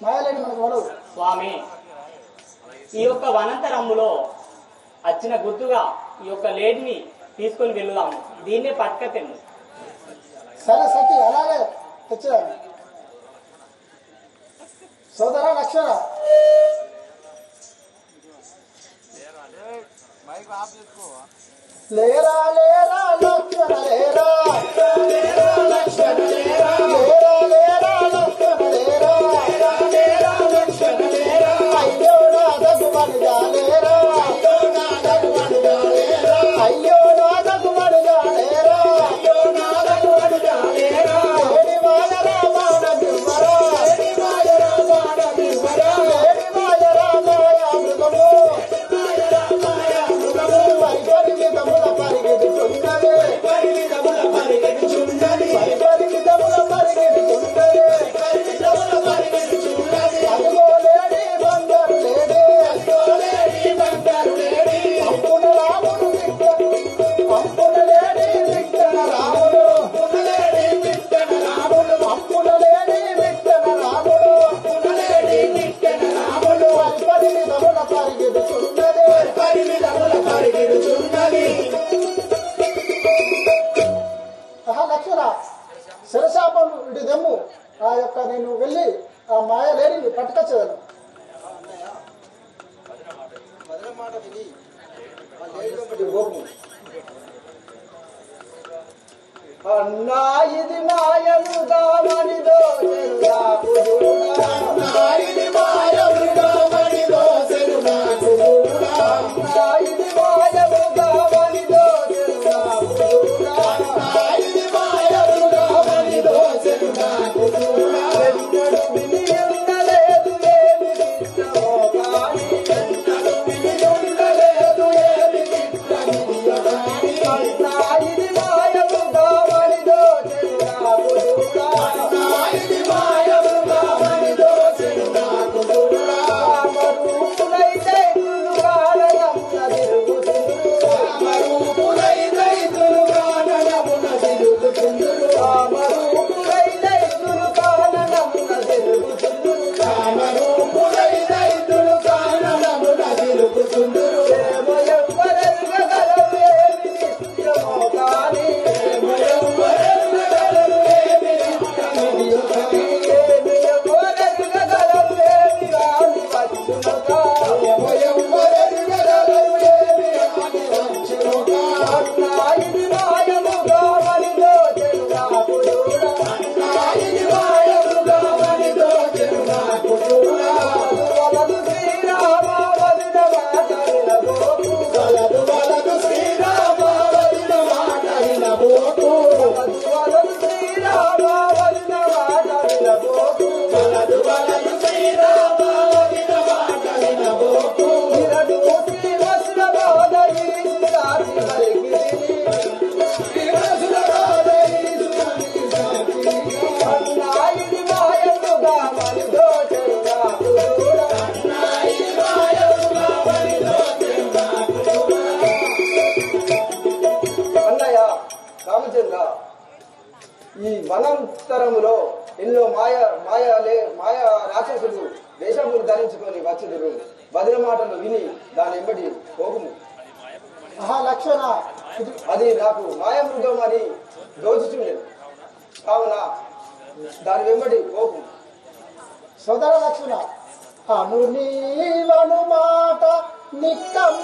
మాయాలేడి మనకు వలదు. స్వామి, ఈ యొక్క వనంతరమ్ములో వచ్చిన గుర్తుగా ఈ యొక్క లేడీని తీసుకొని వెళ్దాము. దీన్నే పట్టుకతెండు. సరే సఖి, అలాగే తెచ్చేదాము. సోదరా లక్ష్మణ, లేరా లేరా లక్ష్మణ లేరా, లేరా లక్ష్మణ లేరా, లేరా లేరా లక్ష్మణ లేరా, లేరా లక్ష్మణ లేరా, అయ్యో నా దగుమడుగా లేరా, అయ్యో నా దగుమడుగా లేరా, అయ్యో నా దగుమడుగా లేరా, అయ్యో నా దగుమడుగా లేరా, ఏడి మాయరా మాడ దివ్వరా, ఏడి మాయరా మాడ దివ్వరా, ఏడి మాయరా మాయ మృగము, మాయరా మాయ మృగము, పరిగెడుతున్నది పరిగెడుతున్నది, పరిగెడుతున్నది పరిగెడుతున్నది, పరిగెడుతున్నది పరిగెడుతున్నది, అదిగో లేడి బంగారు లేడి, అదిగో లేడి బంగారు లేడి, పంపున రాముడు పంపున లేడి విట్టన రాముడు, పంపున లేడి విట్టన రాముడు, పంపున లేడి విట్టన రాముడు, పంపున లేడి విట్టన రాముడు, పరిగెడుతున్నది పరిగెడుతున్నది, పరిగెడుతున్నది. లక్ష్మణ, శిరశాపం ఇటు దెమ్ము. ఆ యొక్క నేను వెళ్ళి ఆ మాయ లేడిని పట్టుకొచ్చేదాను. అన్నా ఇది మాయముగా మనిదో చెరునాకుడునా, అన్నా ఇది మాయముగా మనిదో చెరునాకుడునా, అన్నా ఇది మాయముగా మనిదో చెరునాకుడునా, అన్నా ఇది మాయముగా మనిదో చెరునాకుడునా, ఎన్నడు విని ఉండలేదు ఏమి విన్నవో కాని, ఎన్నడు విని ఉండలేదు ఏమి విన్నవియో కాని, అన్నా ఇది మాయముగా మనిదో చెరునాకుడునా, అన్నా ఇది మాయముగా మనిదో చెరునాకుడునా. మనంతరములో ఎన్నో మాయ రాక్షసులు వేషములు ధరించుకొని వచ్చిదురు. బదిల మాటలు విని దాని వెంబడి పోకుము. లక్షణ అది నాకు మాయామృగం అని దోచుచుండేది కావున దాని వెంబడి పోకు. సోదర లక్ష్మణ, అను నీవను మాట నిక్కం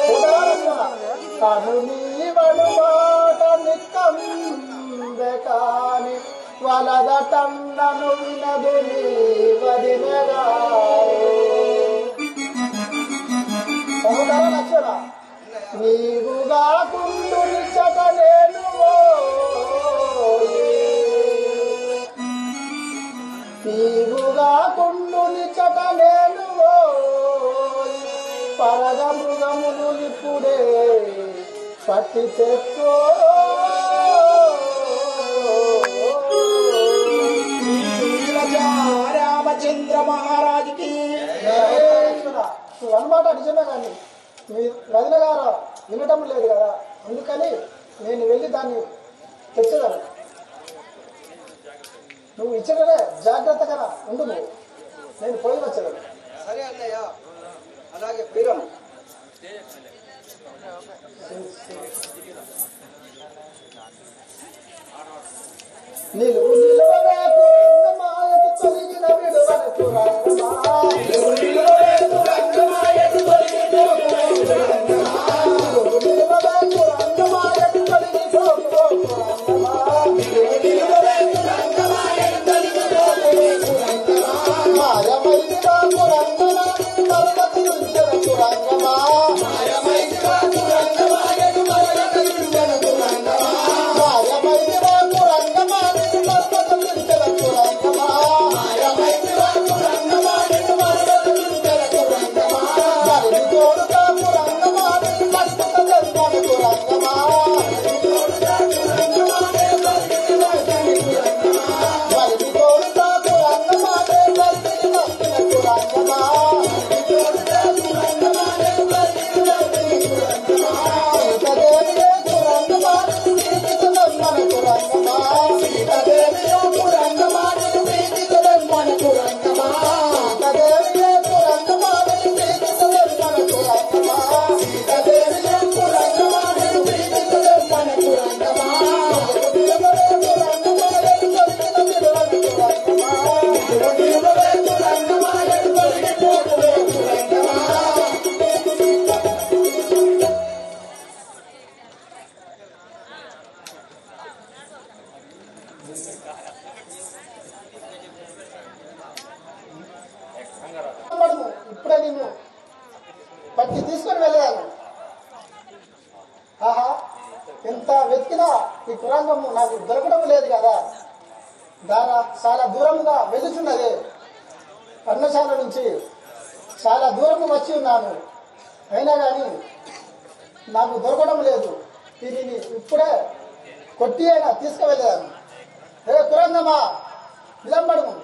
సోదర లక్ష్మణ, అను నీవను మాట నిక్కం బెకాని వలదటన్నను వినదు వదినగా. సోదర లక్ష్మణ, నీవుగా కుండు నిచ్చట నేను నీవుగా కుండు నిచ్చట నేను పరగ మృగమును ఇప్పుడే పట్టి తెచ్చో. రామచంద్ర మహారాజుకి నువ్వు అన్నమాట నిజమే, కానీ మీ వదిన గారు వినటం లేదు కదా, అందుకని నేను వెళ్ళి దాన్ని తెచ్చగలను. నువ్వు ఇచ్చగలే, జాగ్రత్తగా ఉండు, నువ్వు నేను పోయి వచ్చగలను. సరే అన్నయ్య, అలాగే ప్రియం. నిలువు నిలవకు మాయకు తొలగిన విడువలకు రామా. నిలువు నిలవకు రంగమాయకు తొలగిన విడువలకు ఇప్పుడే నిన్ను పట్టి తీసుకొని వెళ్ళాను. ఆహా, ఎంత వెతికినా ఈ కురాంగము నాకు దొరకడం లేదు కదా. దారా చాలా దూరంగా వెళ్తున్నది. పర్ణశాల నుంచి చాలా దూరం వచ్చి ఉన్నాను, అయినా కానీ నాకు దొరకడం లేదు. దీనిని ఇప్పుడే కొట్టి అయినా తీసుకువెళ్ళాను. ఏ కురంగమా, విలంబడము.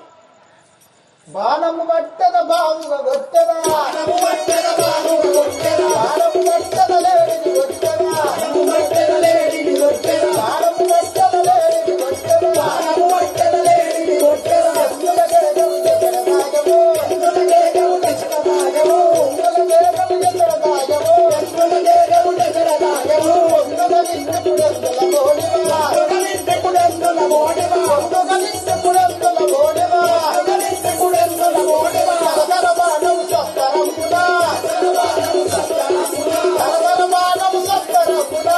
బాణము పట్టద బావుగా కొట్టదా, బాణము పట్టద బావుగా కొట్టదా, బాణము పట్టద లేడిని కొట్టదా, బాణము పట్టద లేడిని కొట్టదా, బాణము పట్టద లేడిని కొట్టదా, బాణము పట్టద లేడిని కొట్టదా. అందులకే గౌడెక్కడ నాగము, అందులకే గౌడెక్కడ నాగము, అందులకే గౌడెక్కడ నాగము, అందులకే గౌడెక్కడ నాగము. అందులకింతకుడందుల మోడివా, అందులకింతకుడందుల మోడివా, అందులకింతకుడందుల మోడివా, అందులకింతకుడందుల మోడివా. సరసరమానవు సత్తరమునా, సరసరమానవు సత్తరమునా, సరసరమానవు సత్తరమునా.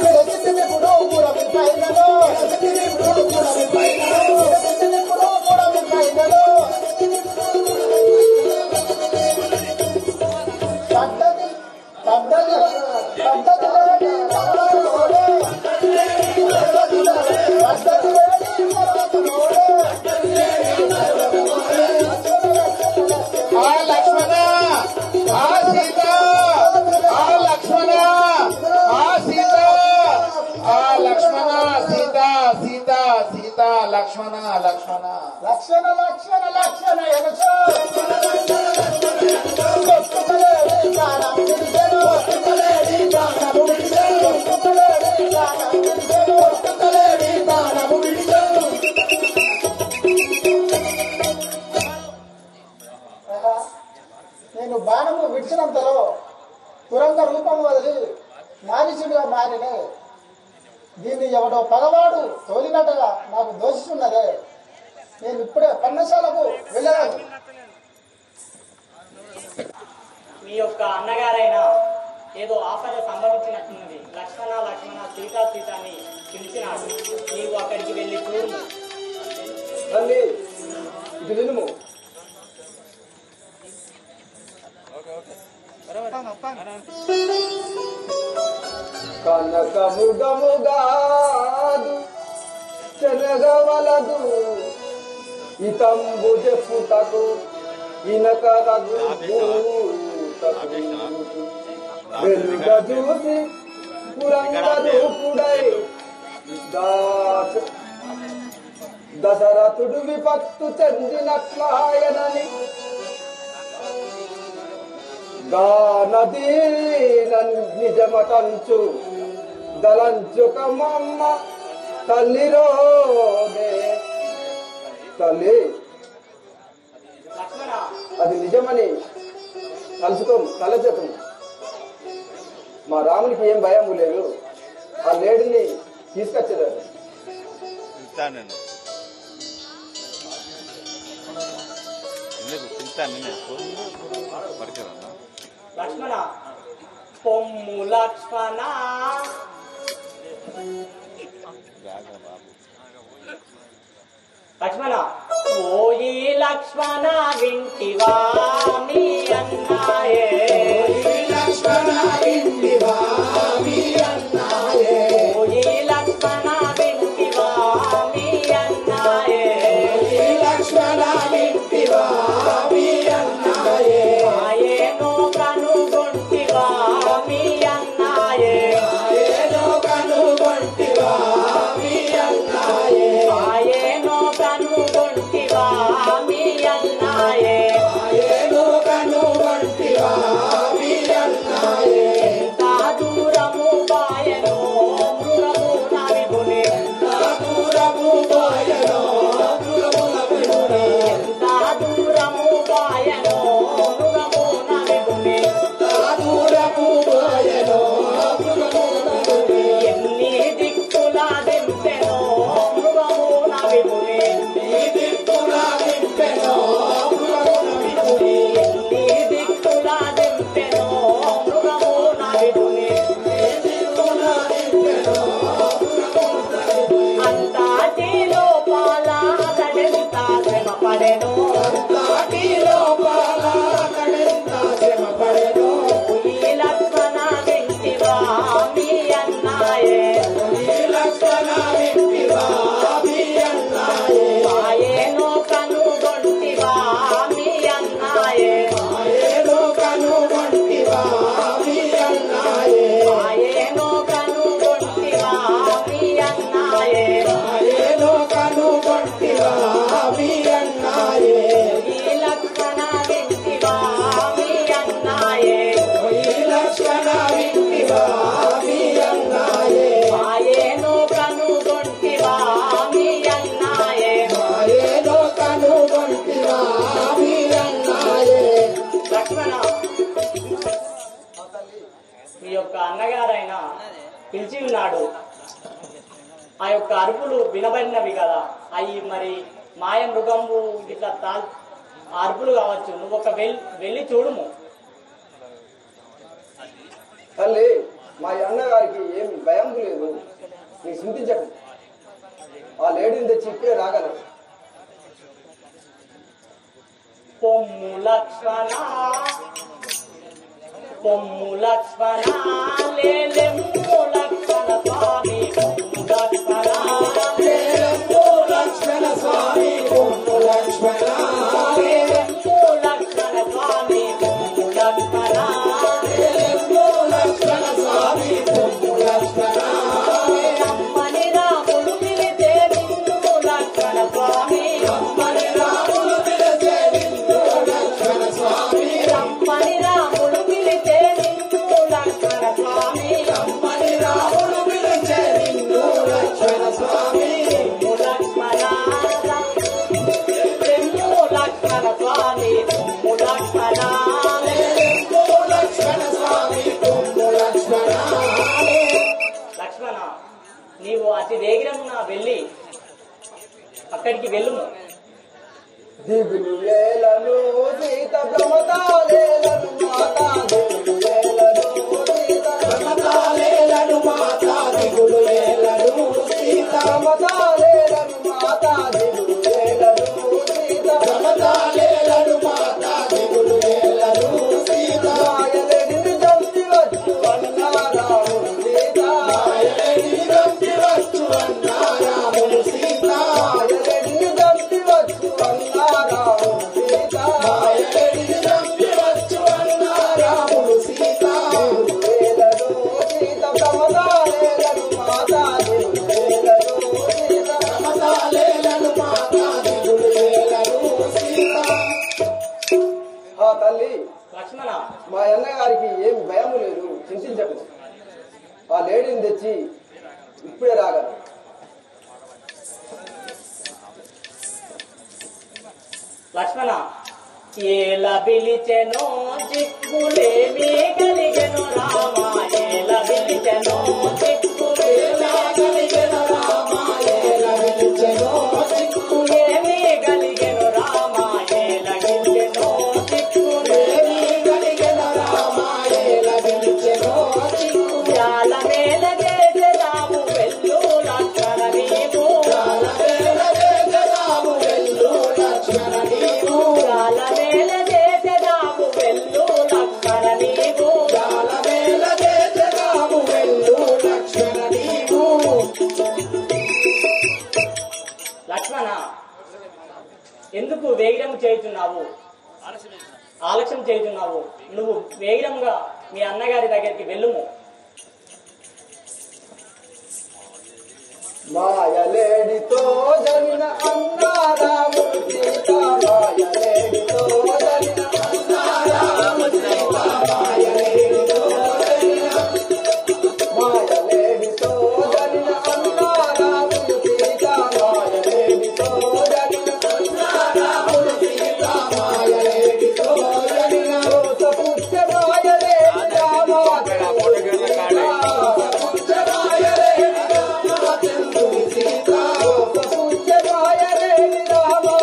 విడచితినిపుడు పురమి పైనలో, విడచితినిపుడు పురమి పైనలో, విడచితినిపుడు పురమి పైనలో. పడ్డది పడ్డది పడ్డది లేని పర్వతమోడే, పడ్డది లేని పర్వతమోడే. ఆ లక్ష్మణ, ఆ సీత, ఆ లక్ష్మణ, ఆ సీత, ఆ లక్ష్మణ, సీత, సీత, సీత, లక్ష్మణ, లక్ష్మణ. లక్షణ లక్షణ లక్షణ ఎనచో కొట్టుకలేడి ప్రాణం విడిచెను, కొట్టుకలేడి ప్రాణం విడిచెను, నేను బాణము విడిచినంతలో తురంగ రూపం వదిలి నారీసుడిగా మారినే దీన్ని ఎవడో పగవాడు తోలినట్టుగా నాకు దోషిస్తున్నదే. నేను ఇప్పుడే పన్నశాలకు వెళ్ళగలను. మీ యొక్క అన్నగారైన ఏదో ఆపద సంభవించినట్టున్నది. లక్ష్మణ లక్ష్మణ సీతా సీత అని పిలిచినాడు. నీవు అక్కడికి వెళ్ళి చూడు. తల్లి ఇది వినుము. కనకముగముగాదు చెనగవలదు ఇతంబు చెప్పుటకు ఇనకరగు వెలుగ చూసి పురంగరూపుడై దశరథుడు విపత్తు చెందినట్లాయనని గానదీ నిజమటంచు దలంచుకమమ్మ తల్లిరోనే. తల్లి లక్ష్మణ అది నిజమని తలచకం. మా రామునికి ఏం భయం లేదు. ఆ లేడిని తీసుకొచ్చేదారు. లక్ష్మణ పొమ్ము లక్ష్మణ లక్ష్మణ ఓయి లక్ష్మణ వింటివా మీ అన్నాయే. లక్ష్మణ వింటివా మీ అన్నాయే. ఓయి లక్ష్మణ వింటివా మీ అన్నాయే. లక్ష్మణ వింటివా మీ అన్నాయే. ఆయనో కనుగొంటివా మీ అన్నాయే. ఏదో కనుగొంటివా మీ అన్నాయే. ఆయనో కనుగొంటివా మీ అన్నాయే. ఏదో కనుగొంటివా మీ అన్నాయే. ఎంత దూరము బాయనో మృగము నవిగుని. దూరము బాయనో దూరముల వినుని. ఎంత దూరము బాయనో మృగము నవిగుని. దూరము బాయనో దూరముల వినుని. ఎన్ని దిక్కుల దింపెనో మృగము నవిగుని. ఈ దిక్కుల దింపెనో దూరముల వినుని. ఎన్ని దిక్కుల దింపెనో మృగము నవిగుని. దిక్కుల దింపెనో దూరముల వినుని. అంతటి లోపల అతడెంత శ్రమ పడెను. తాటి లోపల అతడెంత శ్రమ పడెను. ఈ లక్ష్మణ వింటివా మీ అన్నాయే. ఈ లక్షణ వింటివా మీ అన్నాయే. ఆయనో కనుగొంటివా మీ అన్నాయే. ఏదో కనుగొంటివా మీ అన్నాయే. ఆయనో కనుగొంటివా మీ అన్నాయే. ఏదో కనుగొంటివా మీ అన్నాయే. ఈ లక్ష్మణ వింటివా మీ అన్నాయే. ఈ లక్షణ వింటివా మీ అన్నాయే. ఆయనో కనుగొంటివా మీ అన్నాయే. ఏదో కనుగొంటివా మీ అన్నాయే. లక్ష్మణ మీ యొక్క అన్నగారైన పిలిచి ఉన్నాడు. ఆ యొక్క అరుపులు వినబడినవి కదా. అవి మరి మాయ మృగంబు ఇట్లా ఆ అరుపులు కావచ్చు. నువ్వు ఒక వెళ్ళి చూడుము. తల్లి మా అన్నగారికి ఏం భయం లేదు. నీకు చింతించకు. ఆ లేడీని తెచ్చి ఇప్పుడే రాగలరు. పొమ్ము లక్ష్మణ పొమ్ము లక్ష్మణ లేలెమ్ము లక్ష్మణ స్వామి. పొమ్ము లక్ష్మణ లేలెమ్ము లక్ష్మణ స్వామి. పొమ్ము లక్ష్మణ లేలెమ్ము లక్ష్మణ స్వామి. పొమ్ము లక్ష్మణ లేలెమ్ము లక్ష్మణ స్వామి. పొమ్ము లక్ష్మణ అమ్మని రాముడు పిలితే నిన్ను లక్ష్మణ స్వామి. అమ్మని రాముడు పిలిచే నిన్ను లక్ష్మణ స్వామి. అమ్మని రాముడు పిలితే నిన్ను లక్ష్మణ స్వామి. అమ్మని అతి వేగమున వెళ్ళి అక్కడికి వెళ్ళుము. దిగులు వేలను సీత భ్రమతాలేలను మాతా దిగులు వేలను సీత భ్రమతాలేలను మాతా దిగులు వేలను సీత భ్రమతాలేలను మాతా దిగులు వేలను సీత భ్రమతాలేలను మాతా దిగులు వేలను సీత మాయలేడిని చంపి వచ్చు అన్నా రాముడు సీత మాయలేడిని చంపి వచ్చు అన్నా రాముడు సీత మాయలేడిని చంపి వచ్చు అన్నా రాముడు సీత మాయలేడిని చంపి వచ్చు అన్నా రాముడు సీత వేలను సీత భ్రమతాలేలను మాతా దిగులు వేలను సీత భ్రమతాలేలను మాతా దిగులు వేలను సీత. ఆ తల్లి లక్ష్మణ, మా అన్నగారికి ఏం భయము లేదు, చింతించకు. ఆ లేడీని తెచ్చి ఇప్పుడే రాగలరు. లక్ష్మణ, ఏల పిలిచెనో చిక్కులేమి కలిగెను రామ, ఏల పిలిచెనో చిక్కులేమి కలిగెను రామ, ఏల పిలిచెనో చిక్కులేమి కలిగెను రామ, ఏల పిలిచెనో చిక్కులేమి కలిగెను రామ, ఏల పిలిచెనో చిక్కుయాల మేల చేసెదాము వెళ్ళు లక్ష్మణ నీవు, యాల మేల చేసెదాము వెళ్ళు లక్ష్మణ నీవు, యాల మేల చేసెదాము వెళ్ళు లక్ష్మణ నీవు, యాల మేల చేసెదాము వెళ్ళు లక్ష్మణ నీవు. లక్ష్మణ, ఎందుకు వేగిరము చేయుచున్నావు, ఆలస్యం చేయుచున్నావు? నువ్వు వేగిరముగా మీ అన్నగారి దగ్గరికి వెళ్ళుము. మాయలేడితో జరిగిన అన్నారాముడు సీత మాయలేడితో జరిగిన అన్నారాముడు సీత మాయలేడితో జరిగిన మాయలేడితో జరిగిన అన్నారాముడు సీత మాయలేడితో జరిగిన అన్నారాముడు సీత మాయలేడితో జరిగిన పుట్ట మాయలేడి రామా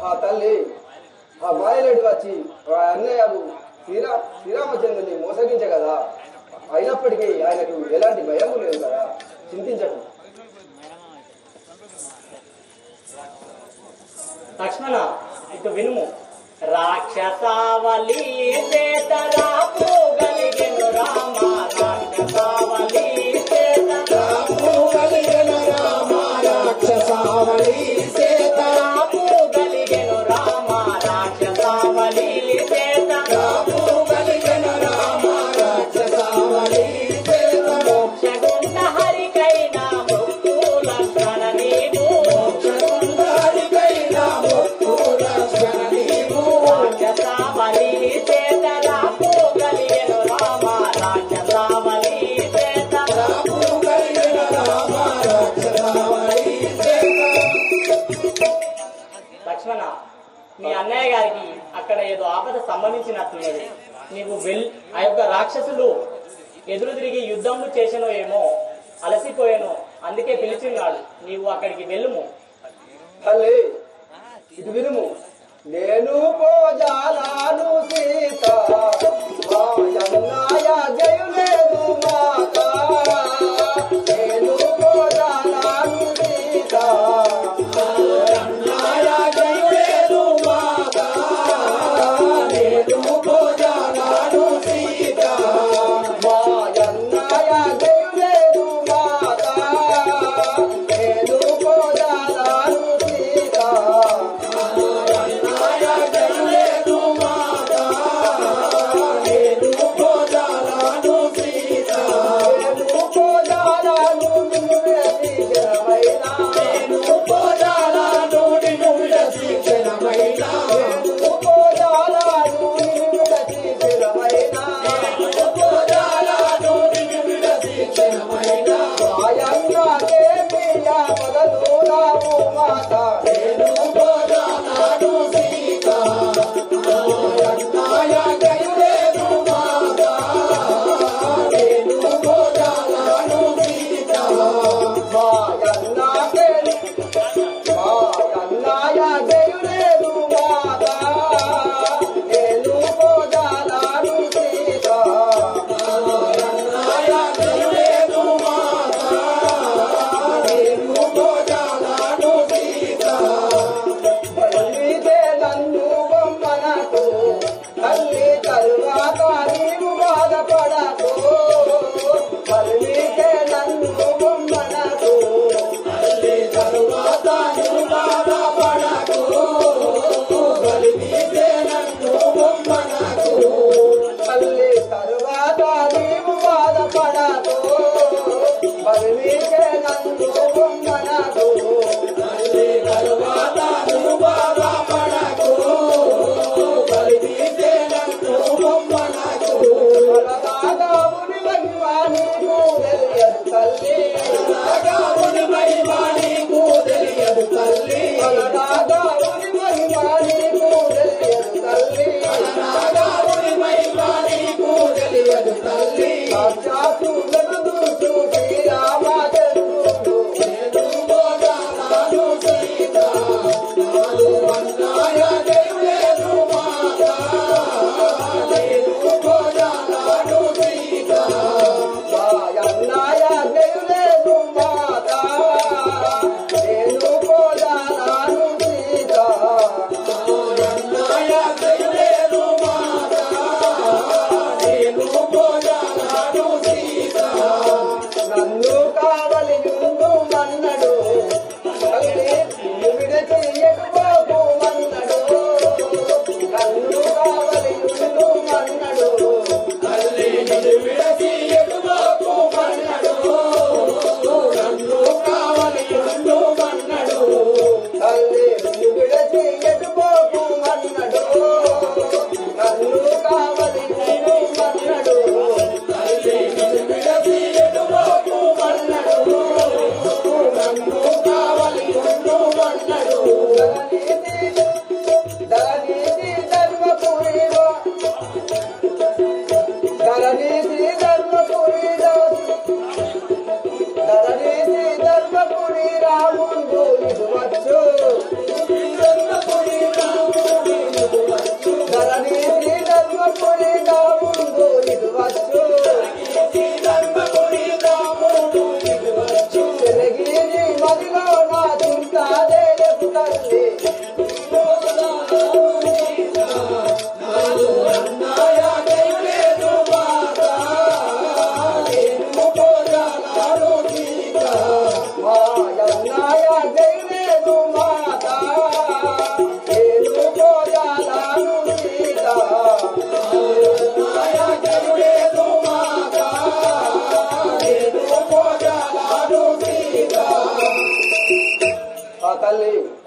ఆ తల్లి ఆ మాయలేడు వచ్చి ఆ అన్నయ్యకు శ్రీరామచంద్రుని మోసగించగదా, అయినప్పటికీ ఆయనకు ఎలాంటి భయము లేదు కదా, చింతించకు. లక్ష్మణ, ఇటు వినుము. రాక్షసావళి చేతరాపు గలిగెను రామ, రాక్షసావళి చేతరాపు గలిగెను రామ, రాక్షసావళి చేతరాపు గలిగెను రామ, రాక్షసావళి చేతరాపు గలిగెను రామ, రాక్షసావళి చేత మోక్షగుండ హరికైనా ముక్కు లక్ష్మణ నీవు, మోక్షగుండ హరికైనా ముక్కు లక్ష్మణ నీవు, రాక్షసావళి చేతరాపు గలిగెను రామ, రాక్షసావళి చేతరాపు గలిగెను రామ, రాక్షసావళి చేత. లక్ష్మణ, మీ అన్నయ్య గారికి అక్కడ ఏదో ఆపద సంభవించినట్లున్నది. నీవు ఆ యొక్క రాక్షసులు ఎదురు తిరిగి యుద్ధము చేసనో ఏమో, అలసిపోయాను, అందుకే పిలిచిన్నాడు. నీవు అక్కడికి వెళ్ళుము. తల్లి ఇటు వినుము. నేను పోజాలాను సీత మాయన్నాయ జయులేదు మాత, నేను పోజాలాను సీత మాయన్నాయ జయులేదు మాత, నేను పోజాలాను సీత మాయన్నాయ జయులేదు మాత, నేను పోజాలాను సీత మాయన్నాయ జయులేదు మాత, నేను పోజా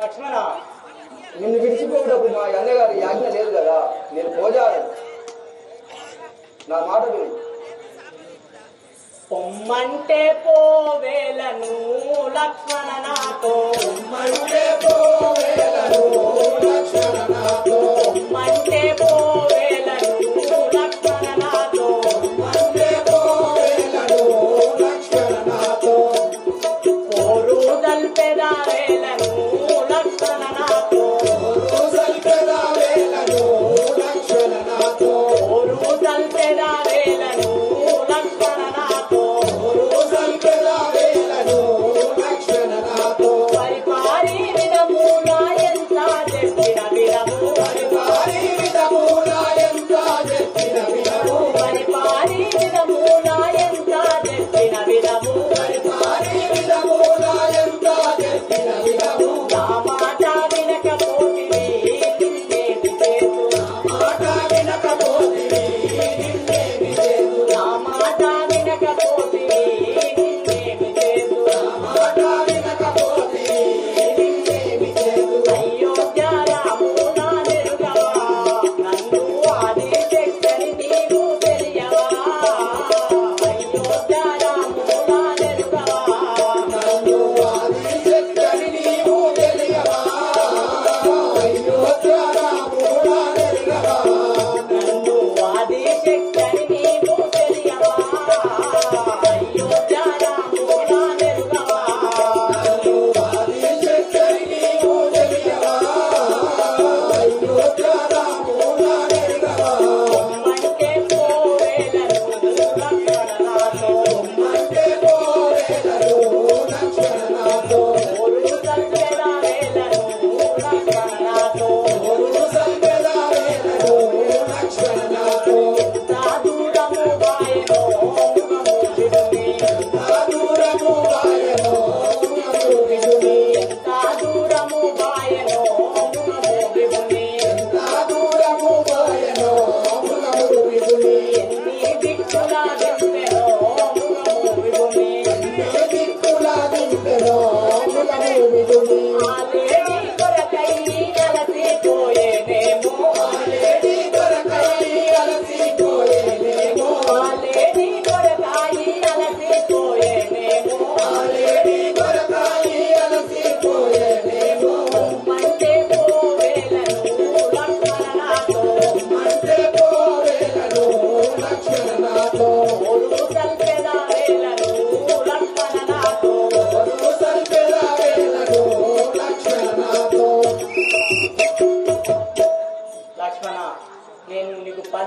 లక్ష్మణ నిన్ను విడిచిపోయేటప్పుడు మా అన్నగారి యాజ్ఞ లేదు కదా, నేను పోజాను. నా మాట విను. పొమ్మంటే పోవేలను లక్ష్మణ నాతో, పొమ్మంటే పోవేలను లక్ష్మణ నాతో, పొమ్మంటే పోవేలను లక్ష్మణ నాతో, పొమ్మంటే పోవేలను లక్ష్మణ నాతో, పోరుదల్ పెదావేలను లక్ష్మణ నాతో, రోజల్ పెదావేలను లక్ష్మణ నాతో, పోరుదల్ పెదావేలను లక్ష్మణ నాతో, రోజల్ పెదావేలను లక్ష్మణ నాతో, పరిపారి విధముగా ఎంత చెప్ప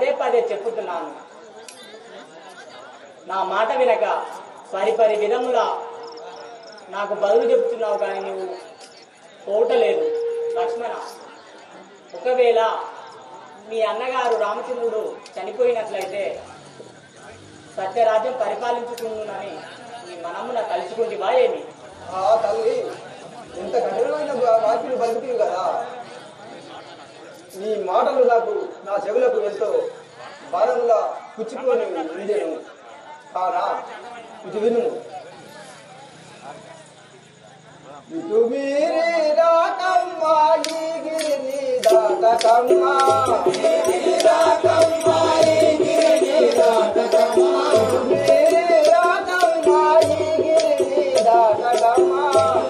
పదే పదే చెప్పుతున్నాను. నా మాట వినక పరిపరి విధములా నాకు బదులు చెప్తున్నావు, కానీ నువ్వు పోవటలేదు. లక్ష్మణ, ఒకవేళ మీ అన్నగారు రామచంద్రుడు చనిపోయినట్లయితే సత్యరాజ్యం పరిపాలించుకుంటున్నానని మీ మనమున తలుచుకుంటివా ఏమి? ఆ తల్లి, ఇంత కఠినమైన వాక్యులు బతుకులు కదా. నీ మాటలు నాకు నా చెవులకు ఎంతో భారంగా పుచ్చుకొని ఉండేను. కానా ఇటు విను. ఇటు మీరి రాకమ్మా ఈ గిరిని దాటకమ్మా, మీరి రాకమ్మా ఈ గిరిని దాటకమ్మా, మీరి రాకమ్మా ఈ గిరిని దాటకమ్మా,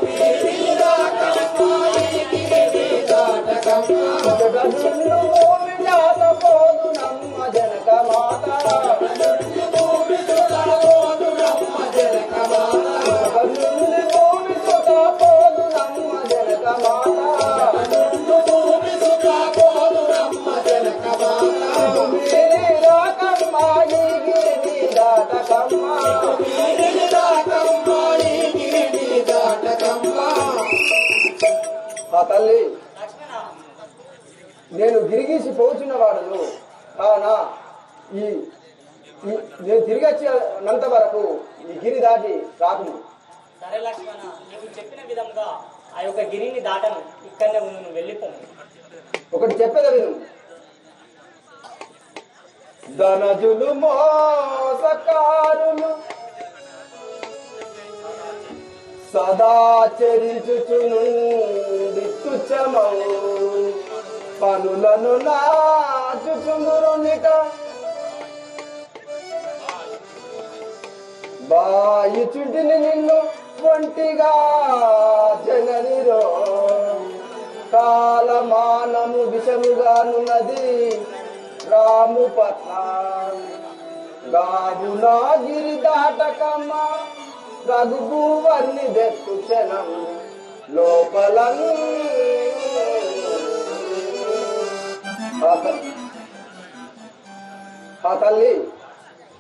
మీరి రాకమ్మా ఈ గిరిని దాటకమ్మా. జగదుండు భూమి దాటపోదు నమ్మ జనక మాత, జగదుండు భూమి దాటపోదు నమ్మ జనక మాత, జగదుండు భూమి దాటపోదు నమ్మ జనక మాత, జగదుండు భూమి దాటపోదు నమ్మ జనక మాత. మీరి రాకమ్మా ఈ గిరిని దాటకమ్మా, మీరి రాకమ్మా ఈ గిరిని దాటకమ్మా. ఆ తల్లి, లక్ష్మణ, నేను గిరిగీసి పోచున్న వాడును. కావున నేను తిరిగి వచ్చినంత వరకు ఈ గిరి దాటి రాకును. సరే లక్ష్మణ, నీకు చెప్పిన విధంగా ఆ యొక్క గిరిని దాటను. ఇక్కడనే ఉండు, నువ్వు వెళ్ళిపోము. ఒకటి చెప్పేది విను. ధనజులు మోసకారులు సదాచరించుచునుండి తుచ్చమౌ పనులను నాచుచుందురునిట బాయిచుంటిని నిన్ను ఒంటిగా జననిరో కాలమానము విషముగానున్నది రాము పట్ల గాబునా గిరి దాటకమ్మ రఘుభూవర్ణి దెత్తు క్షణం లోపల ఆ తల్లి,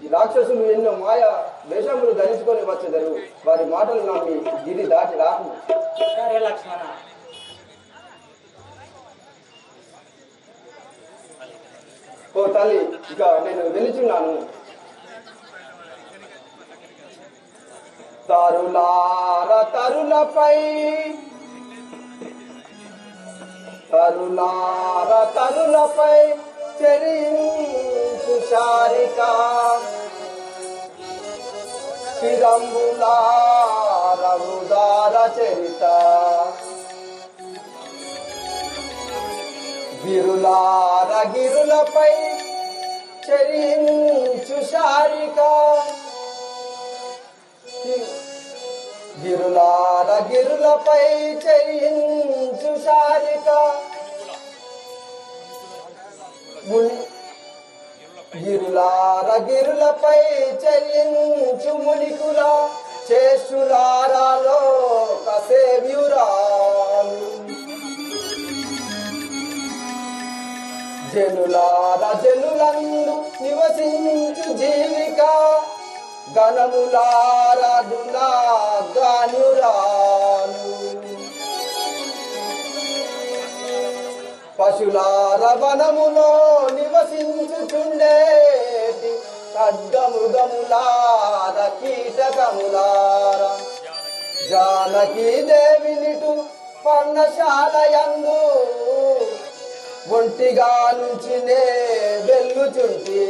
ఈ రాక్షసులు ఎన్నో మాయా వేషములు ధరించుకొని వచ్చేదరు. వారి మాటలు నమ్మి గిరి దాటి రాకు. సరే లక్ష్మణ. ఓ తల్లి, ఇక నేను వెలుచున్నాను. తరులార తరులపై తరులార తరులపై చెరించు శారిక చిరంబులారముదార చరిత గిరులార గిరులపై చెరించు శారిక గిరులార గిరులపై చెరించు శారిక గిరులార గిరులపై చెల్లించు మునికుల చేస్తులారాలో కసేవ్యురాలు జనులార జనులందు నివసించు జీవిక గణములారదునా గానురాలు పశులార వనములో నివసించుచుండేటి ఖడ్గమృగములార కీటకములార జానకీ దేవినిటు పర్ణశాలయందు ఒంటిగా నుంచి నే వెల్లుచుంటి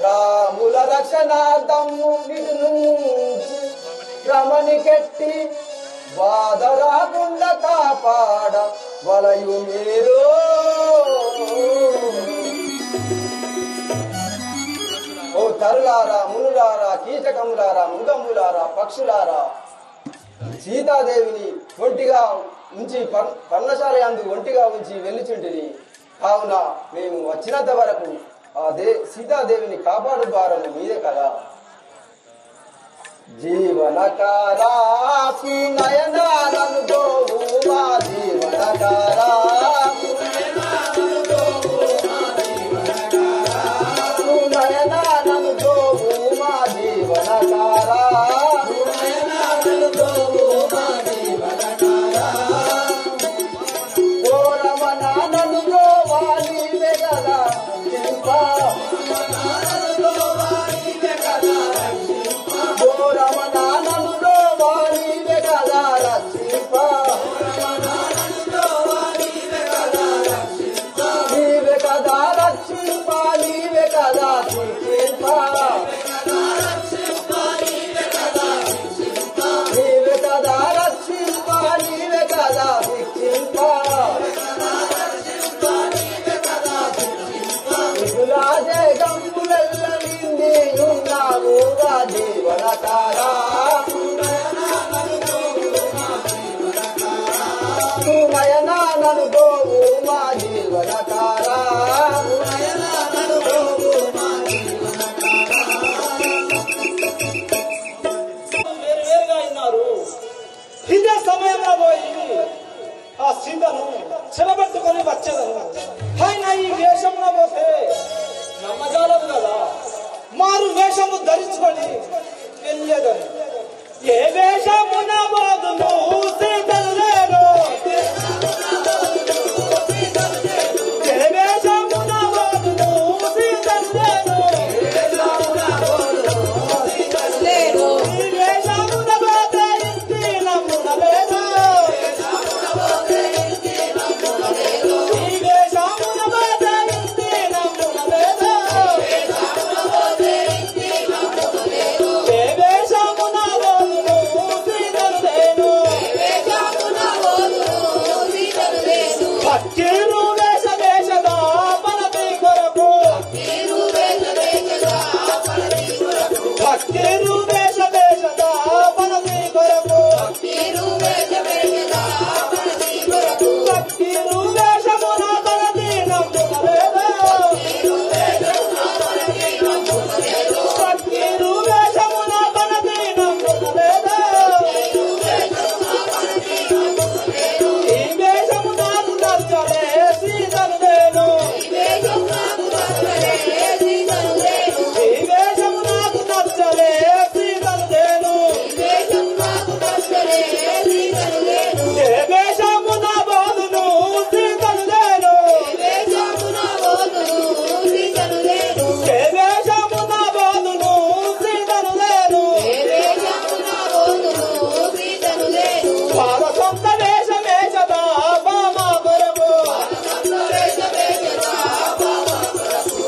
రాముల రక్షణార్థము నిటు నుంచి రమణికెట్టి బాధ రాకుండా కాపాడ వలయు మీరు. ఓ తరులారా, మునులారా, కీచకములారా, మృగములారా, పక్షులారా, సీతాదేవిని ఒంటిగా ఉంచి పర్ణశాల యందు ఒంటిగా ఉంచి వెళ్ళుచుంటిని. కావున మేము వచ్చినంత వరకు ఆ సీతాదేవిని కాపాడు భారము మీదే కదా. జీవనకారా నయనాలను గోవుమా జీవనకారా వచ్చేదను. అయినా ఈ వేషమున పోతే నమ్మజాలదు కదా, మారు వేషము ధరించుకొని వెళ్ళేదని. ఏ వేషమున పోదును సీతను లేను, ఏ వేషమున పోదును సీతను లేను, ఈ వేషమున పోతే ఇంటి నమ్మున లేదు, ఈ వేషమున పోతే ఇంటి నమ్మున లేదు, ఏ వేషమున పోదును సీతను లేను, పక్కిరు వేష వేషద పనతి కొరకు, పక్కిరు వేష వేషద పనతి కొరకు, పక్కిరు వేషమున పనతి నమ్మున లేదు, పక్కిరు వేషమున పనతి నమ్మున లేదు, ఈ వేషము నాకు నచ్చలే సీతను లేను, ఈ వేషము నాకు నచ్చలే సీతను లేను, ఏ వేషమున బాధను సీతను లేను, ఏ వేషమున బాధను సీతను లేను, బాల సొంత వేష వేషద బామ కొరకు,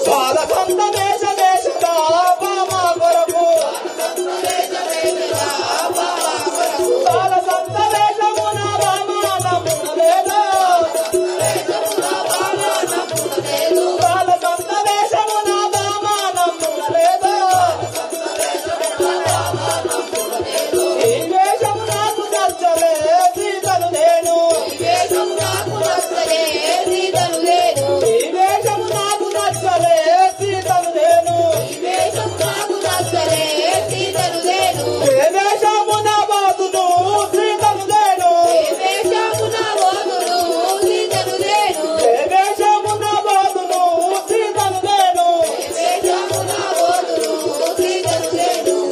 బాల సొంత వేష వేషద బామ కొరకు, బాల సొంత వేషమున బామ నమ్మున లేదు, బాల సొంత వేషమున బామ నమ్మున లేదు, ఈ వేషము నాకు నచ్చలే సీతను లేను, ఈ వేషము నాకు నచ్చలే సీతను లేను, ఏ వేషమున బాధును సీతను లేను, ఏ వేషమున బాధును సీతను లేను,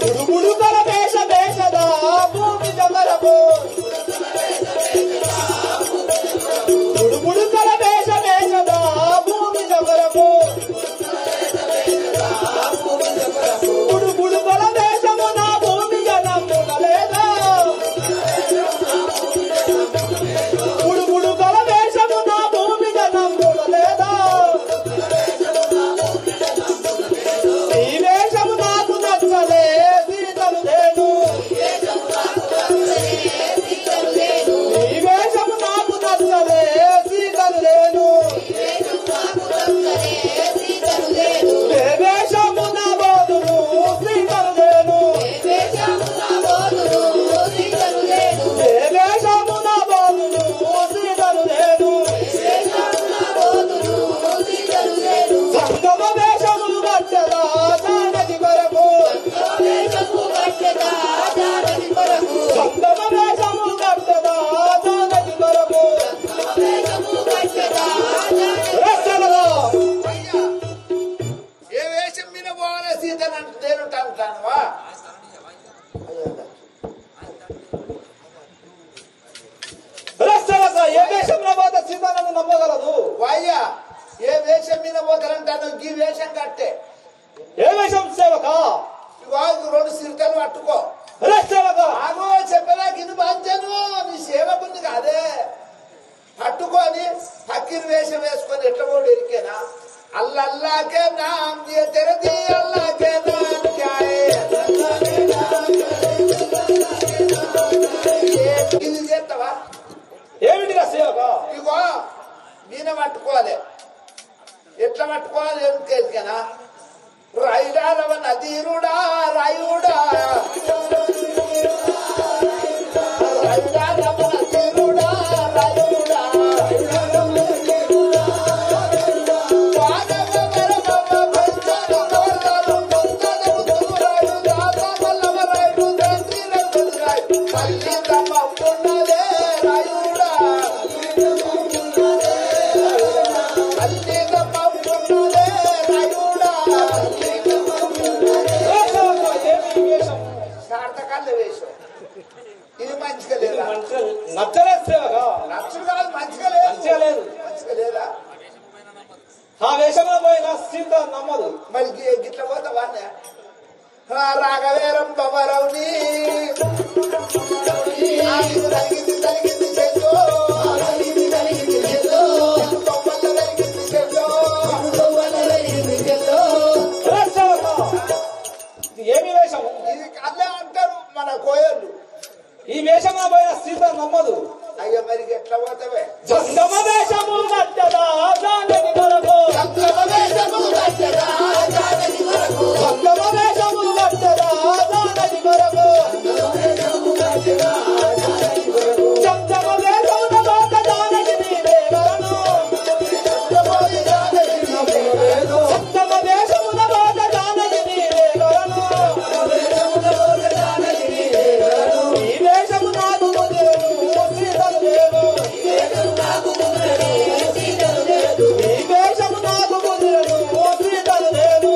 గుడుగుడుకల వేష వేషద భూమి జగరకు, గుడుగుడుకల వేష వేషద భూమి జగరకు, గుడుగుడుకల వేషమున భూమి జనమున లేదా, గుడుగుడుకల వేషమున భూమి జనమున లేదా, ఈ వేషము నాకు నచ్చలే సీతను లేను, ఈ వేషము నాకు నచ్చలే సీతను లేను, ఏ వేషమున బాధును సీతను లేను, ఏ వేషమున బాధును సీతను లేను, సంగమ వేషములు కట్టెదా జానకి కొరకు, సంగమ వేషములు కట్టెదా జానకి కొరకు, రసనలో ఏ వేషం మీద పోవాలా సీతను అంటే నేనుంటానువా? రసనలో ఏ వేషంలో పోతే సీతానని నమ్మగలదు, వాయ్యా ఏ వేషం మీద పోతానంటాను, ఈ వేషం కట్టే ఏ వేషం సేవక, ఇవాళ 2 సిరికలు పట్టుకో. రసనక ఆగో చెప్పరా గిన్ను బాంచాను, నీ సేవకుంది కాదే, పట్టుకొని పక్కిరి వేషం వేసుకొని ఎట్లా కూడా ఇరికేనా, అల్లల్లాకే నామ్ దియ తెరది అల్లాకే నామ్ క్యాయే, ఇది చేస్తావా? ఏమిటిరా సేవక, ఇగో నేను పట్టుకోవాలి, ఎట్లా పట్టుకోవాలి ఎందుకేనా, రైడారవ నదీరుడా రాయుడా, రైడారవ నదీరుడా రాయుడా, రాయుడా నచ్చలేదు సేవగా. నచ్చుడు కాదు, మంచిగా లేదు. మంచిగా లేదు. మంచిగా లేదా? ఆ వేషంలో పోయిన సీత నమ్మదు. మరి గిట్ల పోతావాన్నే రాఘవేరం బొమ్మరవుని తలిగింది తలిగింది చెల్లు బొమ్మల తలిగింది చెల్లు. ఏమి వేషం? ఇది అల్లే అంటారు మన కోయళ్ళు. ఈ వేషంలో పోయిన సీత నమ్మదు. అయ్యో మరి ఎట్లా పోతావే? జంగమ వేషము నచ్చదా జానకి కొరకు, సంగమ వేషము నచ్చదా జానకి కొరకు, జంగమ వేషము నచ్చదా జానకి కొరకు, జంగమ వేషమున లోక జానకి నీవే వరను, జంగమ వేషమున లోక జానకి నీవే వరను, ఈ వేషము నాకు ముదిరను సీతలు లేవు, ఈ వేషము నాకు ముదిరను సీతలు లేవు,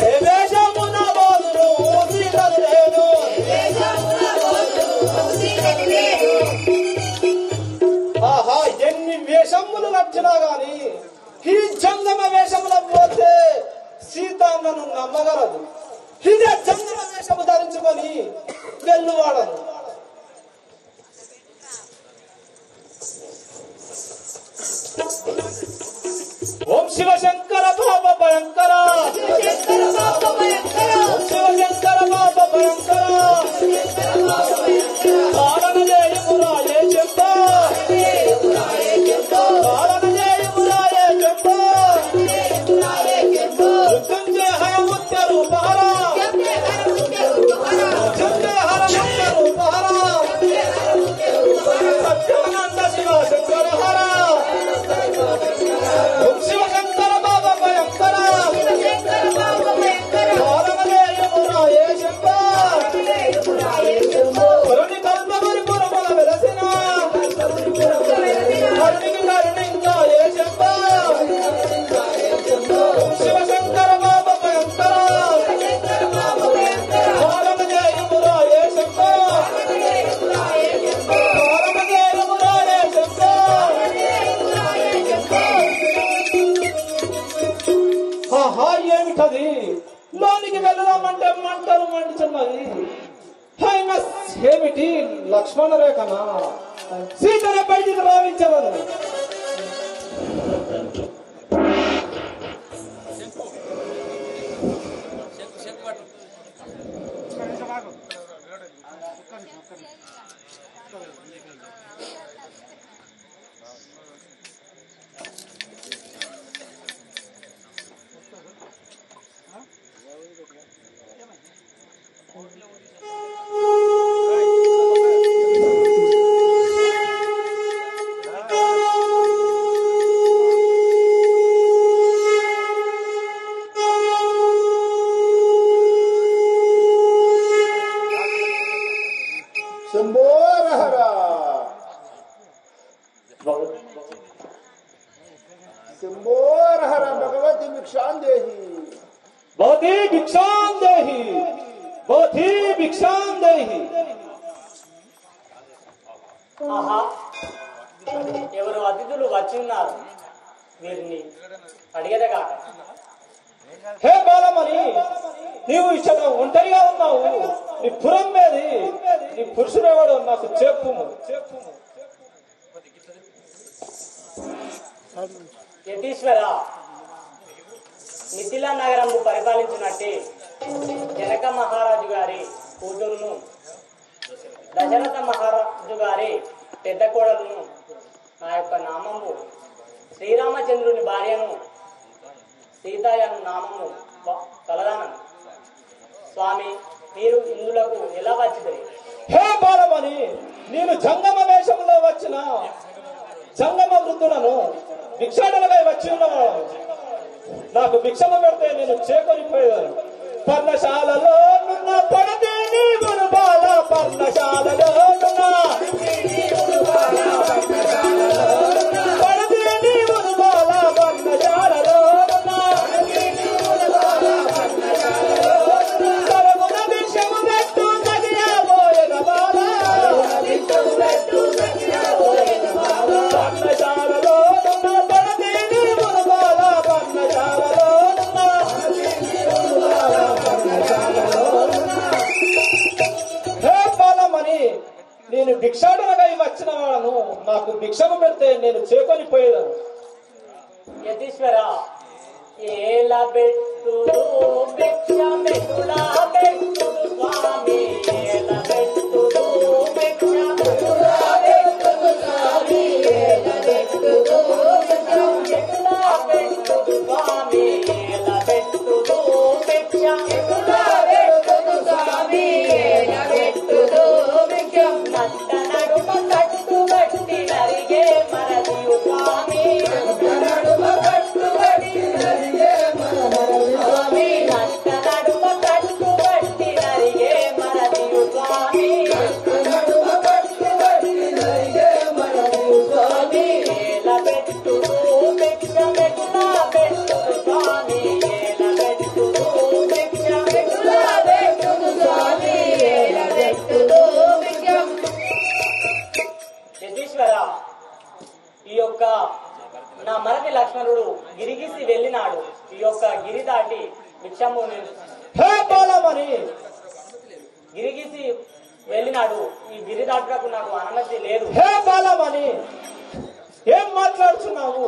ఏ వేషమున బోధును సీతలు లేవు. ఆహా, ఎన్ని వేషములు నచ్చినా గాని ఈ జంగమ వేషముల పోతే సీత నన్ను నమ్మగలదు. ఇదే జంగమ వేషము ధరించుకొని వెళ్ళువాడను. ఓం శివశంకర పాప భయంకర, ఓం శివశంకర పాప భయంకర, పాలన చేయుమురాయే చెంప, పాలన చేయుమురాయే చెంప, మృత్యుంజయ హరముత్య రూపహర, మృత్యుంజయ హరముత్య రూపహర, సత్యానంద శివ శంకర హర, ఓం శివశంకర బాబా భయంకర, పాలన చేయుమురాయే చెంప, కరుణి కల్పముని పురముల వెలసిన, కరుణికి కరుణించాయే చెంప, ఓం శివశంకర బాబా భయంకర, పాలన చేయుమురాయే చెంప, పాలన చేయుమురాయే చెంప. ఆహా, ఏమిటది? లోనికి వెళ్ళదామంటే మంటలు మండుతున్నది. అయినా ఏమిటి? లక్ష్మణ రేఖనా? సీతను బయటికి రావించవను. శంభోరహర శంభోరహర భగవతి భిక్షాం దేహి. భవతి భిక్షాం దేహి, భవతి భిక్షాం దేహి. ఆహా, ఎవరు అతిథులు వచ్చి ఉన్నారు, వీరిని అడిగేదగాక. హే బాలమణి, నీవు ఇక్కడ ఒంటరిగా ఉన్నావు. నీ పురం మీది నీ పురుషుడెవడు నాకు చెప్పుము. యతీశ్వర, మిథిలా నగరము పరిపాలించినట్టే జనక మహారాజు గారి కూతురును, దశరథ మహారాజు గారి పెద్ద కోడలను, నా యొక్క నామము శ్రీరామచంద్రుని భార్యను సీతాయను నామము కలదానను. స్వామి, మీరు ఇందులకు ఎలా వచ్చింది? హే బాలమణి, నేను జంగమ వేషంలో వచ్చిన జంగమ వృద్ధులను భిక్షాటనగా వచ్చి ఉన్నవాడు. నాకు భిక్షమ పెడితే నేను చేకొనిపోయాను. పర్ణశాలలో నున్న పడతే నీవును బాల, పర్ణశాలలో నున్న పడతే నీవును బాల, పర్ణశాలలో నున్న సరమున భిక్షము పెట్టు కదియబోయెను. నేను చేకొని పోయేదాను. యతీశ్వర ఏల బెట్టుడు భిక్షమెటులా బెట్టుడు స్వామి ఏల బెట్టుడు భిక్షమెటులా బెట్టుడు స్వామి ఏల బెట్టుడు భిక్షమెటులా బెట్టుడు స్వామి ఏల బెట్టుడు భిక్షమెటులా బెట్టుడు స్వామి ఏల బెట్టుడు భిక్షం నట్ట నడుమ కట్టు బట్టి నరిగే మరదియు స్వామి నట్ట నడుమ కట్టు బట్టి నరిగే మరదియు స్వామి నట్ట నడుమ కట్టు బట్టి నరిగే మరదియు స్వామి నట్ట నడుమ కట్టు బట్టి నరిగే మరదియు స్వామి ఏల బెట్టుడు భిక్షమెటులా బెట్టుడు స్వామి ఏల బెట్టుడు భిక్షమెటులా బెట్టుడు స్వామి ఏల బెట్టుడు భిక్షం. యతీశ్వర ఈ యొక్క నా మరది లక్ష్మణుడు గిరిగిసి వెళ్ళినాడు. ఈ యొక్క గిరి దాటి భిక్షము హే బాలమణి, గిరిగిసి వెళ్ళినాడు. ఈ గిరి దాటకు నాకు అనుమతి లేదు. హే బాలమణి, ఏం మాట్లాడుతున్నావు?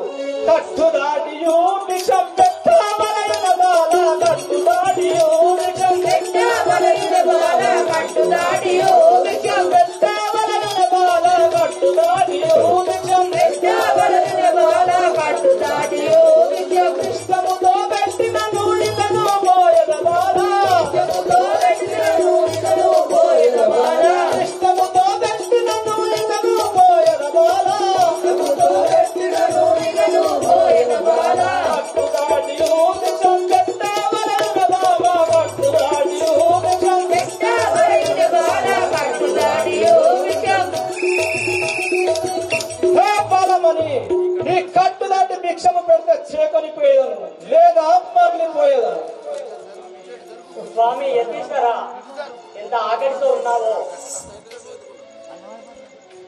కట్టు దాటియు భిక్షం పెట్టవలైన బాల, కట్టు దాటియు భిక్షం పెట్టవలైన బాల, కట్టు దాటియు భిక్షం పెట్టవలైన బాల, కట్టు దాటియు భిక్షం పెట్టవలైన బాల, కట్టు దాటియు భిక్షం ఇష్టముతో పెట్టిన నూనెను పోయద బాల, ఇష్టముతో పెట్టిన నూనెను పోయద బాల, ఇష్టముతో పెట్టిన నూనెను పోయద బాల, ఇష్టముతో పెట్టిన నూనెను పోయద బాల, కట్టు దాటియు భిక్షం పెట్టవలైన బాల, కట్టు దాటియు భిక్షం పెట్టవలైన బాల, కట్టు దాటియు భిక్షం. హే బాలమణి, నీ కట్టు దాటి భిక్షము పెడితే చేకొని పోయేదను, లేదా మరలిపోయేదను. స్వామి యతీశ్వర ఎంత ఆకలితో ఉన్నావో.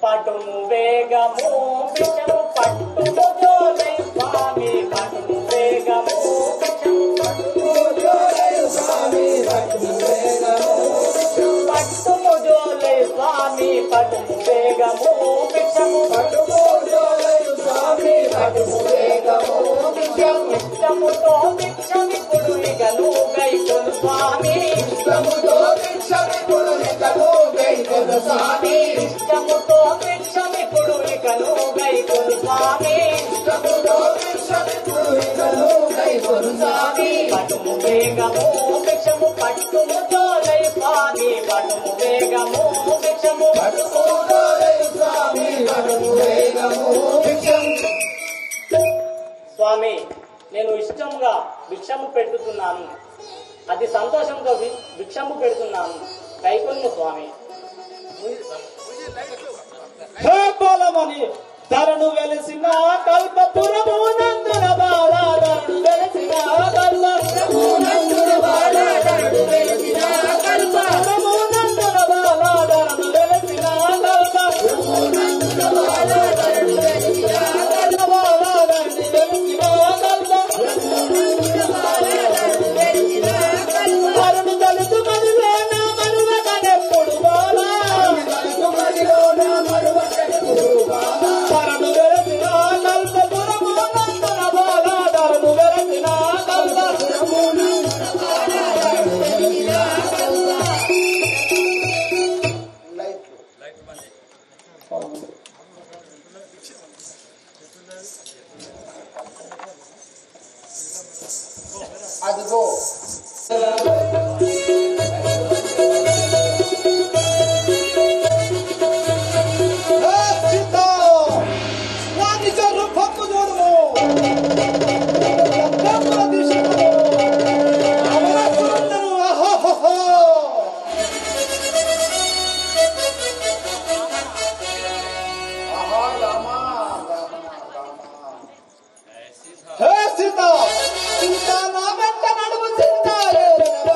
పటుము వేగము భిక్షము పట్టుము జోలై స్వామి పటుము వేగము భిక్షము పట్టుము జోలై స్వామి పటుము వేగము పట్టుము జోలై స్వామి పటుము వేగము భిక్షము పట్టుము జోలై స్వామి పటుము వేగము భిక్షం ఇష్టముతో భిక్షమిప్పుడు ఇకను గైకొను స్వామి ఇష్టముతో భిక్షమిప్పుడు ఇకను గైకొను స్వామి ఇష్టముతో భిక్షమిప్పుడు ఇకను గైకొను స్వామి ఇష్టముతో భిక్షమిప్పుడు ఇకను గైకొను స్వామి పటుము వేగము భిక్షము పట్టుము జోలై స్వామి పటుము వేగము భిక్షము పట్టుము జోలై స్వామి పటుము వేగము భిక్షం. స్వామి నేను ఇష్టంగా భిక్షము పెట్టుతున్నాను, అతి సంతోషంతో భిక్షము పెడుతున్నాను, కైకొను స్వామి. హే బాలమణి, ధరను వెలిసిన కల్పపురము నందున బాల, ధరను వెలిసిన కల్పపురము నందున బాల, ధరను వెలిసిన కల్పపురము నందున బాల, ధరను వెలిసిన కల్పపురము నందున బాల, ధరను వెలిసిన కల్పబాల, ధరను వెలిసిన కల్పపురము నందున బాల, ధరను వెలిసిన కల్ప ధరను తలుపు మదిలోన మరువకనెప్పుడు బాల, తలుపు మదిలోన మరువకనెప్పుడు బాల, ధరను వెలిసిన కల్పపురము నందున బాల, ధరను వెలిసిన కల్పపురము నందున బాల, ధరను వెలిసిన కల్ప. అదిగో ఆహా రామా రామా రామా. హే సీత, సీత నా వెంట నడుము సీత, ఏలన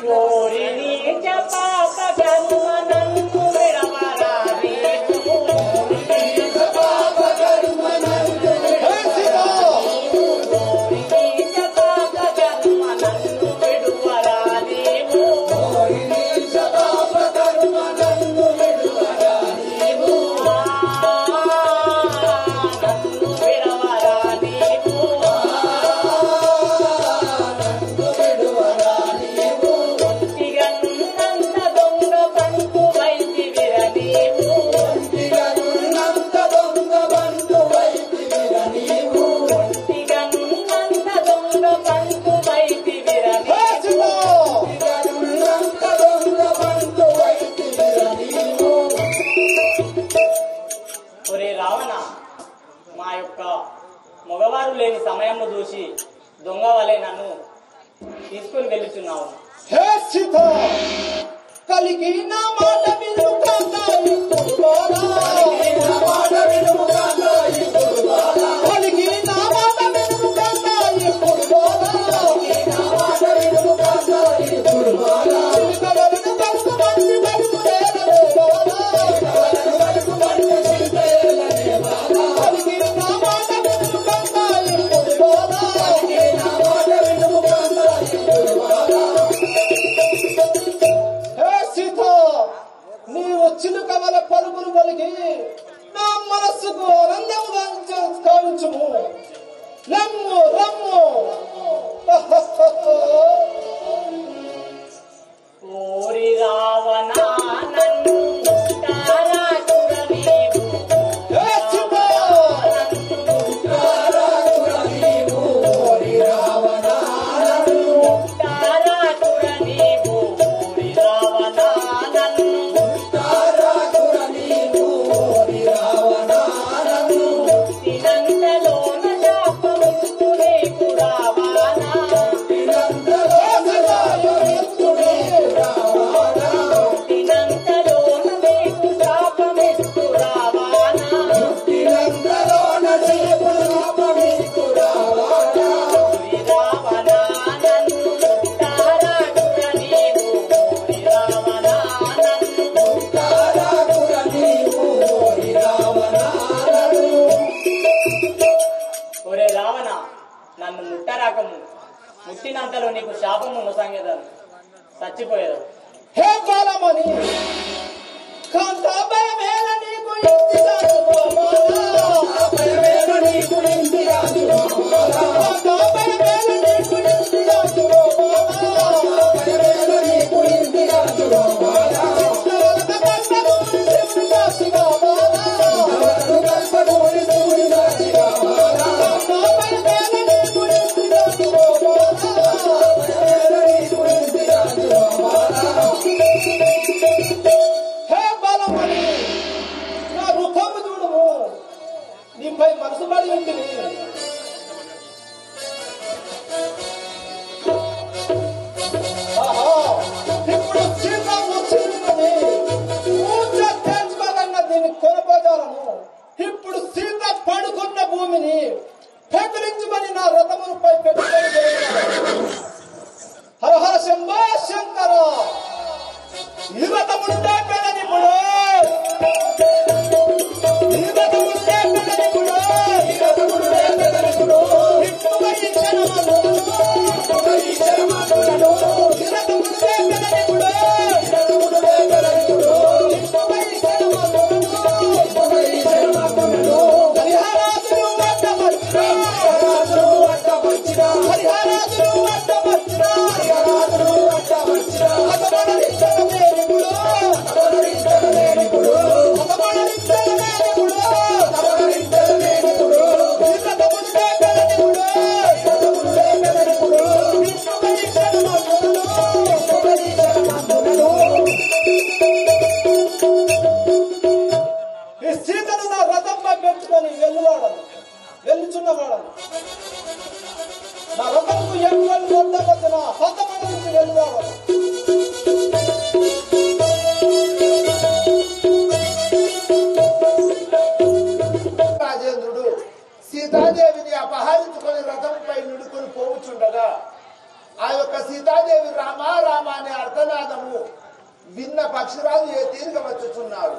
కోరిని జపాప జన్మ నన్ను విడవరాని మగవారు లేని సమయంలో చూసి దొంగ వలె నన్ను తీసుకుని వెళ్ళుచున్నావు. హే సీత కలిగి నా మాట విను కాంతాయి కుర్బాలా కలిగి నా మాట విను కాంతాయి కుర్బాలా కలిగి నా మాట విను కాంతాయి కుర్బాలా కలిగి నా మాట విను కాంతాయి కుర్బాలా కవలను కలుసు మంచి కలుసు లేలే బాలా కవలను కలుసు మంచి చింతేలనే బాలా కలిగి నా మాట విను కాంతాయి కుర్బాలా కలిగి నా మాట విను కాంతాయి కుర్బాలా. నీవు చిలుకవల పలుకులు కలిగి నా మనస్సుకు ఆనందంగా కావించుము. రమ్ము రమ్ము ఓరి రావణా నన్ను ముట్టరాకము ముట్టినంతలో నీకు శాపము నొసంగేదాను చచ్చిపోయేదాను. హే బాలమణి కాంతాపై వేల నీకు ఇంటిరాదు కాంతాపై వేల నీకు ఇంటిరాదు కాంతాపై వేల నీకు ఇంటిరాదు కాంతాపై వేల నీకు ఇంటిరాదు నీపై మనసు పడి ఉంటుంది. ఇప్పుడు సీత వచ్చిందని పూజ తెలుసుకోగలన్న దీన్ని కొనపదాలను ఇప్పుడు సీత పడుకున్న భూమిని పెకరించమని నా రథములపై పెట్టుకొని హరహర శంభో శంకర ఈ రథముంటే పెననిప్పుడు వెళ్ళుచున్నవాడను నా రథంకు ఎటువంటి వద్ద వచ్చిన హతమని నుంచి వెళ్ళువాడను. రాజేంద్రుడు సీతాదేవిని అపహరించుకొని రథంపై నిడుకొని పోవుచుండగా ఆ యొక్క సీతాదేవి రామ రామ అనే అర్థనాదము విన్న పక్షిరాజు ఏ తీరిక వచ్చుచున్నాడు.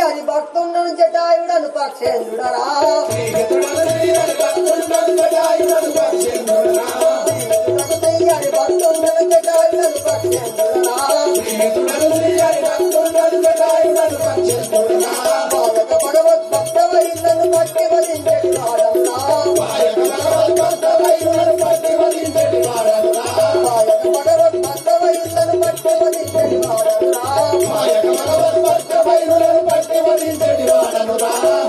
అది భక్తుండను జటాయుడను పక్షేంద్రుడరా అది భక్తుండను జటాయుడను పక్షేంద్రుడరా బాలక భగవద్ భక్తవైందను పట్టి వదించటి వాడవురా బాలక భగవద్ భక్తవైందను పట్టి వదించటి వాడవురా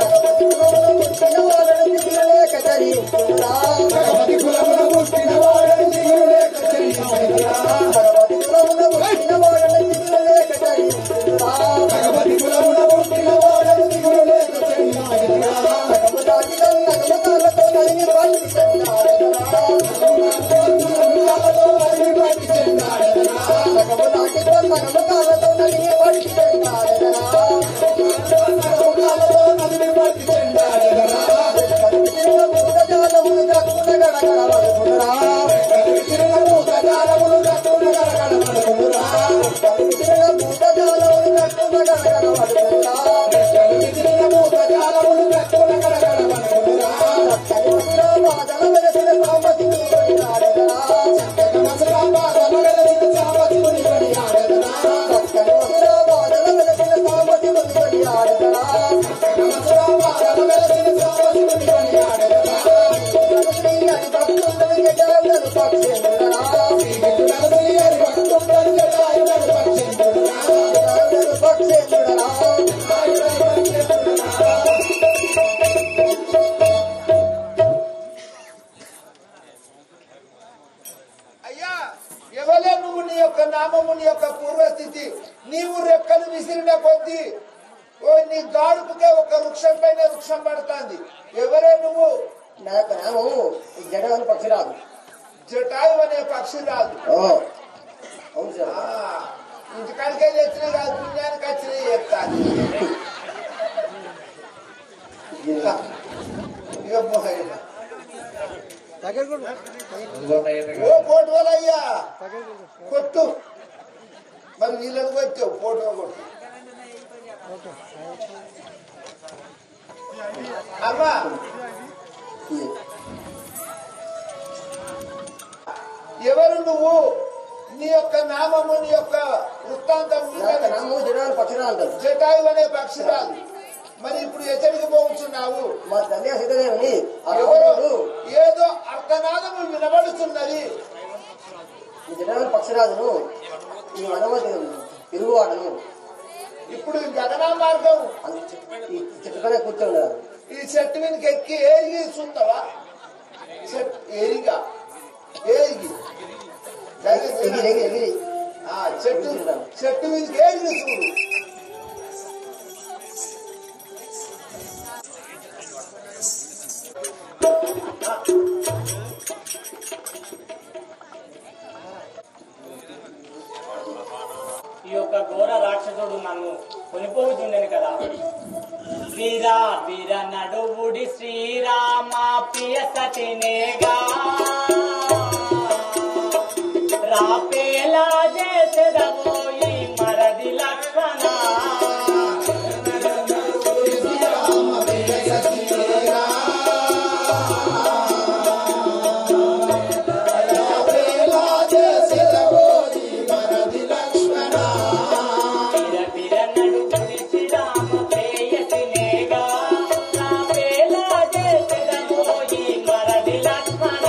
భగవతి కులమున పుట్టిన వాడను దిగులు లేక చరించురా భగవతి కులమున పుట్టిన వాడను దిగులు లేక చరించురా భగవతి కులమున పుట్టిన వాడను దిగులు లేక చరించురా భగవతి నగమకాలతో నలిని పట్టి చెందాడరా నగమకాలతో నలిని పట్టి చెందాడరా భగవతి నగమకాలతో నలిని పట్టి చెందాడరా నగమకాలతో నలిని పట్టి చెందాడరా కొట్టు మరి వీళ్ళని కొట్టావు ఫోటో కొట్టు అమ్మా ఎవరు నువ్వు నీ యొక్క నామము నీ యొక్క వృత్తాంతం జటాయు అనే పక్షిరాలు మరి ఇప్పుడు ఎచ్చడికి పోతున్నావు మా తల్లి సీతదేవిని ఏదో అర్థనాదము వినబడుతున్నది జటాయు పక్షిరాజును ఈ వనవతి తిరుగువాడను ఇప్పుడు గగనా మార్గం ఈ చెట్టుపైన కూర్చోన్నారు ఈ చెట్టు మీదకి ఎక్కి ఏరిగి చూస్తావా ఏరిగా ఏరిగి ఎగిరి చెట్టు మీదకి ఏరిగి చూడు ఈ యొక్క ఘోర రాక్షసుడు నన్ను కొనిపోతుండేను కదా. వీరా వీర నడువుడి శ్రీరామ ప్రియ సతినేగా రాపేలా చేసేదవో ఈ మరది లక్షణ లక్ష్మణ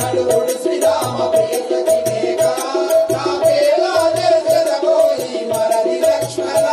నడువుడు శ్రీరామ ప్రియసఖినేగా నా పేలా చేసెదమోయి మరది లక్ష్మణ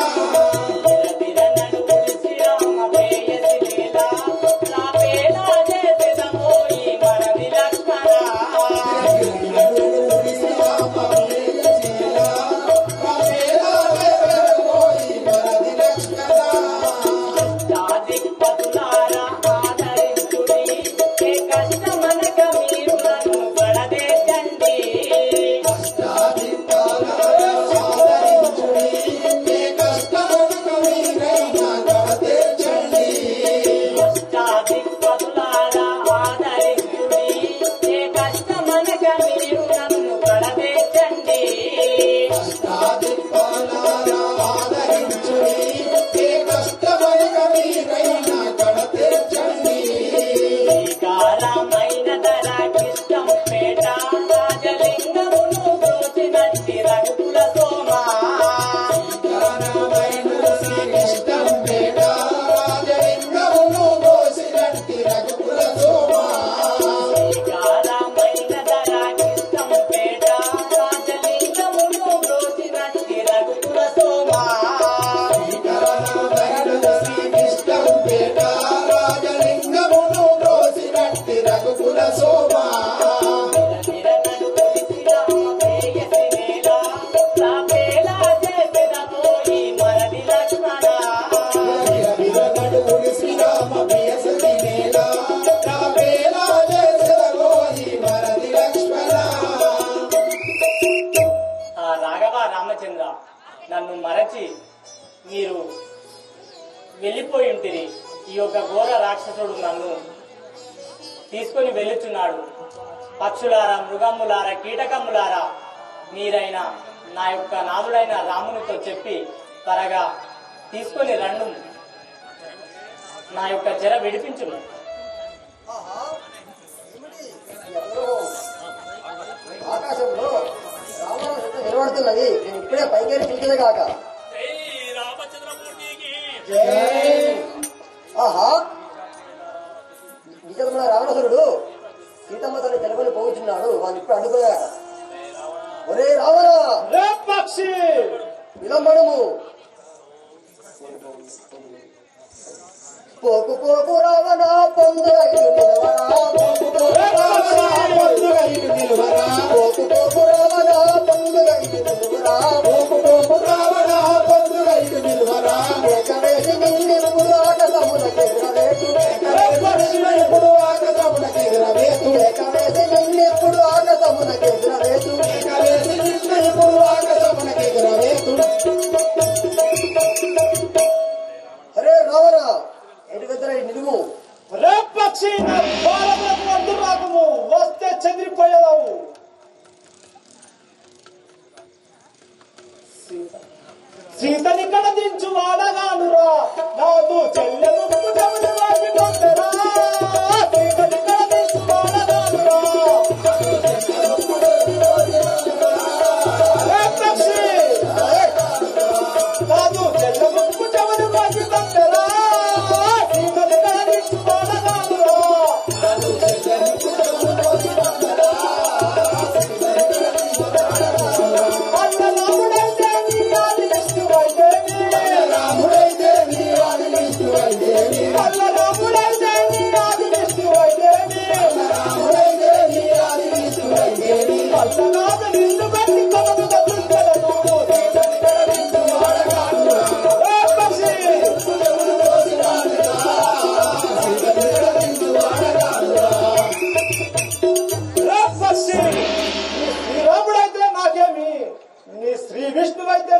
నన్ను మరచి మీరు వెళ్ళిపోయి ఉంటిరి. ఈ యొక్క ఘోర రాక్షసుడు నన్ను తీసుకొని వెళ్ళుచున్నాడు. పక్షులారా, మృగములారా, కీటకములారా, మీరైనా నా యొక్క నాదుడైన రామునితో చెప్పి త్వరగా తీసుకొని రండు, నా యొక్క జర విడిపించును. ఆకాశంలో రావణాసురుడు నిలబడుతున్నది. నేను ఇప్పుడే పైకేరి చూసేదే కాక. ఆహా, నిజంగా రావణాసురుడు సీతమ్మ తల్లి తెలుగుని పోగుచున్నాడు. వాళ్ళు ఇప్పుడు అడ్డుకోలేక. ఒరే రావణ పక్షి విలంబడము. పోకు పోకు రావణ పొందుగైదు నిలవరా. పోకు పోకు రావణ పొందుగైదు నిలవరా. పోకు పోకు రావణ పొందుగైదు నిలవరా. పోకు పోకు రావణ పొందుగైదు నిలవరా. ఏకవేసి నిన్నెప్పుడు ఆకాశమునకెగురవేటు. ఏకవేసి నిన్నెప్పుడు ఆకాశమునకెగురవేటు. ఏకవేసి నిన్నెప్పుడు ఆకాశమునకెగురవేటు. ఏకవేసి నిన్నెప్పుడు ఆకాశమునకెగురవేటు. అరే రావణ ఎటు పెద్దరా నిలువు. రే పక్షి, నా బాలములకు అడ్డు రాకము, వస్తే చెదిరిపోయావు. సీతని కడదించు వాడగానురా, నాదు చెల్లెలు కుటముని వాటి కొందరా. సీతని కడదించు వాడగానురా. రే పక్షి, నాదు చెల్లెలు కుటముని వాటి కొందరా. సీతని కడదించు వాడగానురా.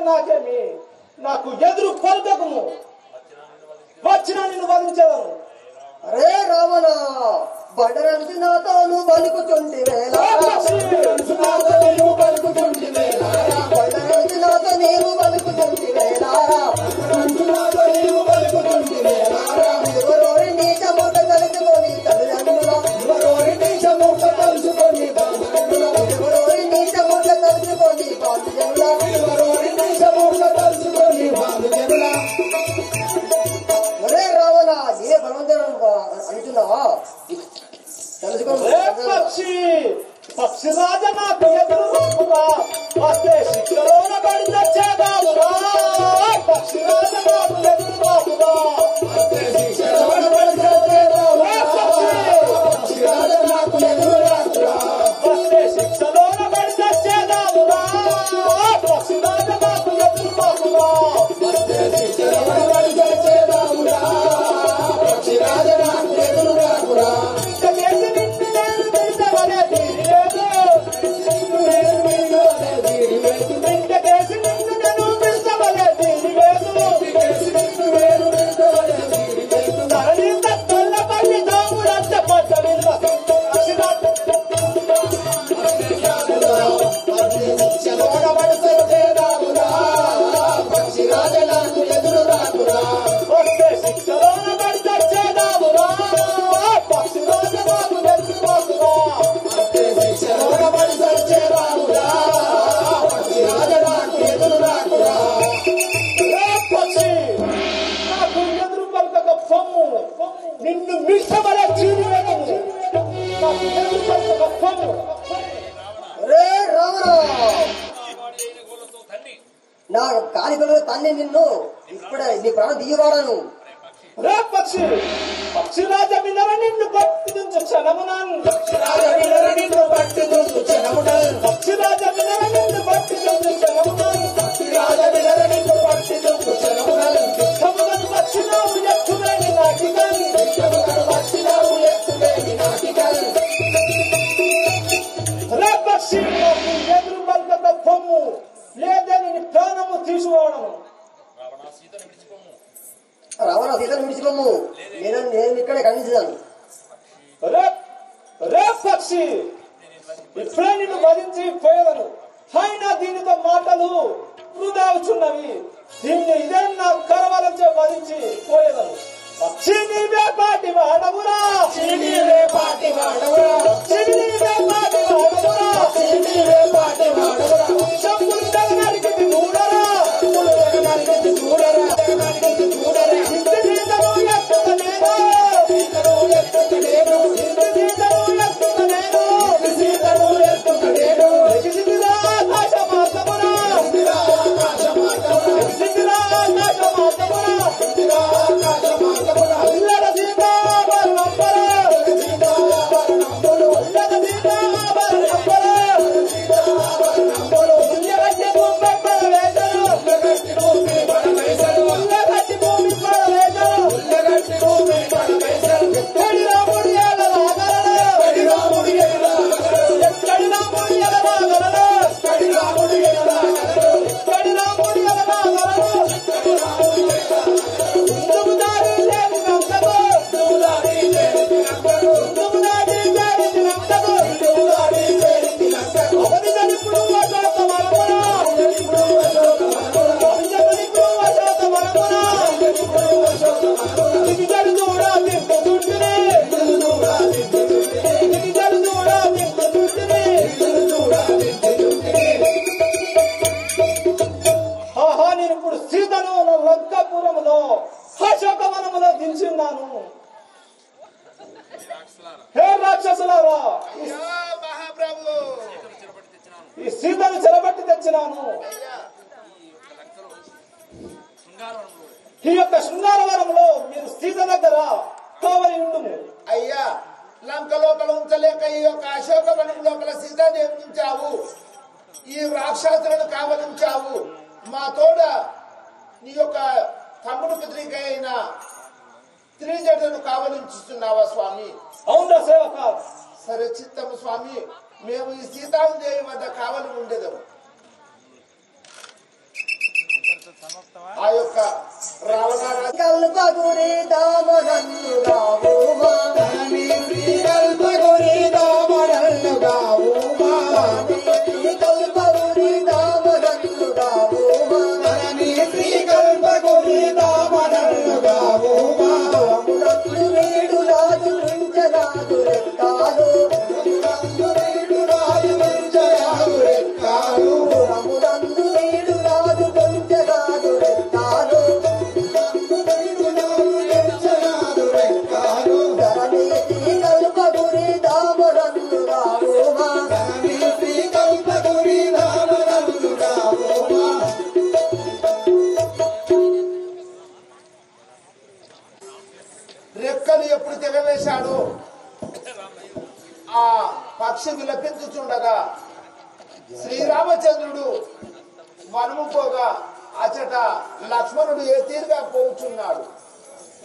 నాకేమి, నాకు ఎదురు పలుకము, వచ్చిన నిన్ను వధించదను. అరే రావణ బడరంతి నాతోను బలుకుచుంటి వేళ. బడరంతి నాతో నీవు బలుకుచుంటి వేళ. ఎవరోరి నీచ మూట తలుచుకొని తల్లిదండ్రుల. ఎవరోరి నీచ మూట తలుచుకొని బాలుజనుల. ఒరే రావణ ఏ బలవంతం అంటున్నావా? తెలుసుకో పక్షి, పక్షిరాజ నాకు ఎదురుగా వస్తే శిక్షలోన పడి చచ్చేదామురా పక్షిరాజ నాకు ఎదురుగా వస్తే శిక్షలోన పడి చచ్చేదామురా పక్షిరాజ నాకు ఎదురుగా వస్తే శిక్షలోన పడి చచ్చేదామురా పక్షిరాజ నాకు ఎదురుగా వస్తే శిక్షలోన పడి చచ్చేదామురా పక్షిరాజ నాకు ఎదురుగా నిన్ను మిషమల జీవితము నా కాలికలు తన్ని నిన్ను ఇప్పుడే నీ ప్రాణం తీయవాడను రే పక్షి పక్షిరాజ వినర నిన్ను పట్టి నుంచి క్షణమునన్ పక్షిరాజ వినర నిన్ను పట్టి నుంచి క్షణమునన్ పక్షిరాజ వినర నిన్ను పట్టి నుంచి క్షణమునన్ పక్షిరాజ వినర నిన్ను పట్టి నుంచి క్షణమునన్ క్షణమునన్ పక్షిరావు ఎత్తులేని నాటికల్ క్షణమునన్ పక్షిరావు ఎత్తులేని నాటికల్ రే పక్షి నాకు ఎదురు పలకక పొమ్ము లేదని నీ ప్రాణము తీసుకోవడము రావణ సీతను విడిచిపోము నేను ఇక్కడే ఖండించాను రే పక్షి ఇప్పుడే నిన్ను వధించి పోయేదను అయినా దీనితో మాటలు వృధా అవుతున్నవి దీన్ని ఇదే నా కరవలంచే వధించి పోయేదను పక్షి నీవే పాటి వాడవురా నీవే పాటి వాడవురా నీవే పాటి వాడవురా నీవే పాటి వాడవురా శంకులు నరికి చూడరా నరికి చూడరా నరికి చూడరా ఇంటి జీతము ఎత్తుతనేను జీతము ఎత్తుతనేను ఇంటి జీతము ఎత్తుతనేను జీతము ఎత్తుతనేను ఎగిసిదిరా ఆకాశ మార్గమురా ఎగిసిదిరా ఆకాశ మార్గమురా ఎగిసిదిరా ఆకాశ మార్గమురా ఎగిసిదిరా ఆకాశ మార్గమురా ఉల్లడ సీతా వర్ణంబర సీతా వర్ణంబరు ఉల్లడ సీతా వర్ణంబర సీతా వర్ణంబరు ఉల్లగట్టి భూమి పరవేశరు ఉల్లగట్టి భూమి పరవేశరు ఉల్లగట్టి భూమి పరవేశరు ఉల్లగట్టి భూమి పరవేశరు ఎక్కడి రాముడి ఎలరాగలడు ఎక్కడి రాముడి ఎలరాగలడు ఎక్కడి రాముడి ఎలరాగలడు ఎక్కడి రాముడి ఎలరాగలడు ఎక్కడి రాముడి ఎలరాగలడు ఎక్కడి రాముడి ఎలరాగలడు ఇందుకు దారి లేని నందకు ఇందుకు దారి లేని నందకు ఇందుకు దారి లేని నందకు ఇందుకు దారి లేని నందకు అవని జనిపుడు అశోక వరమున జనిపుడు అశోక వరమున అవని జనిపుడు అశోక వరమున జనిపుడు అశోక వరమున ఇది జడు దూరా తింటు చుట్టిని ఇది దూరా తింటు చుట్టిని ఇది జడు దూరా తింటు చుట్టిని ఇది దూరా తింటు చుట్టిని ఆహా నేను ఇప్పుడు సీతను నా లంకాపురములో అశోకవనములో దించున్నాను హే రాక్షసులారా మహాప్రభు ఈ సీతను చెరబట్టి తెచ్చినాను ఈ యొక్క శృంగారవనంలో మీరు సీత దగ్గర కావలి ఉండుము అయ్యా లంక లోపల ఉంచలేక ఈ యొక్క అశోకవనం లోపల సీతాదేవి ఉంచావు ఈ రాక్షసులను కావలించావు మా తోడ నీ యొక్క తమ్ముడు పితృక అయిన త్రిజటను కావలించుతున్నావా స్వామి అవునా సేవక సరే చిత్తము స్వామి మేము ఈ సీతాదేవి వద్ద కావలి ఉండేదము ఆ యొక్క రావణ కల్పగురి దామనన్నుగావు కల్పగురి దామనన్నుగావు కల్పగురి దామనన్నుగావు కల్పగురి దామనన్నుగావు వీడు రాజు పెంచరాదు రెక్కాలు వీడు రాజు పెంచరాదు రెక్కాలు రమునందు వీడు రాజు పెంచరాదు రెక్కాలు ధరణి వచ్చాడు. ఆ పక్షి విలపించుచుండగా శ్రీరామచంద్రుడు వనము పోగా అచట లక్ష్మణుడు ఏ తీరుగా పోచున్నాడు.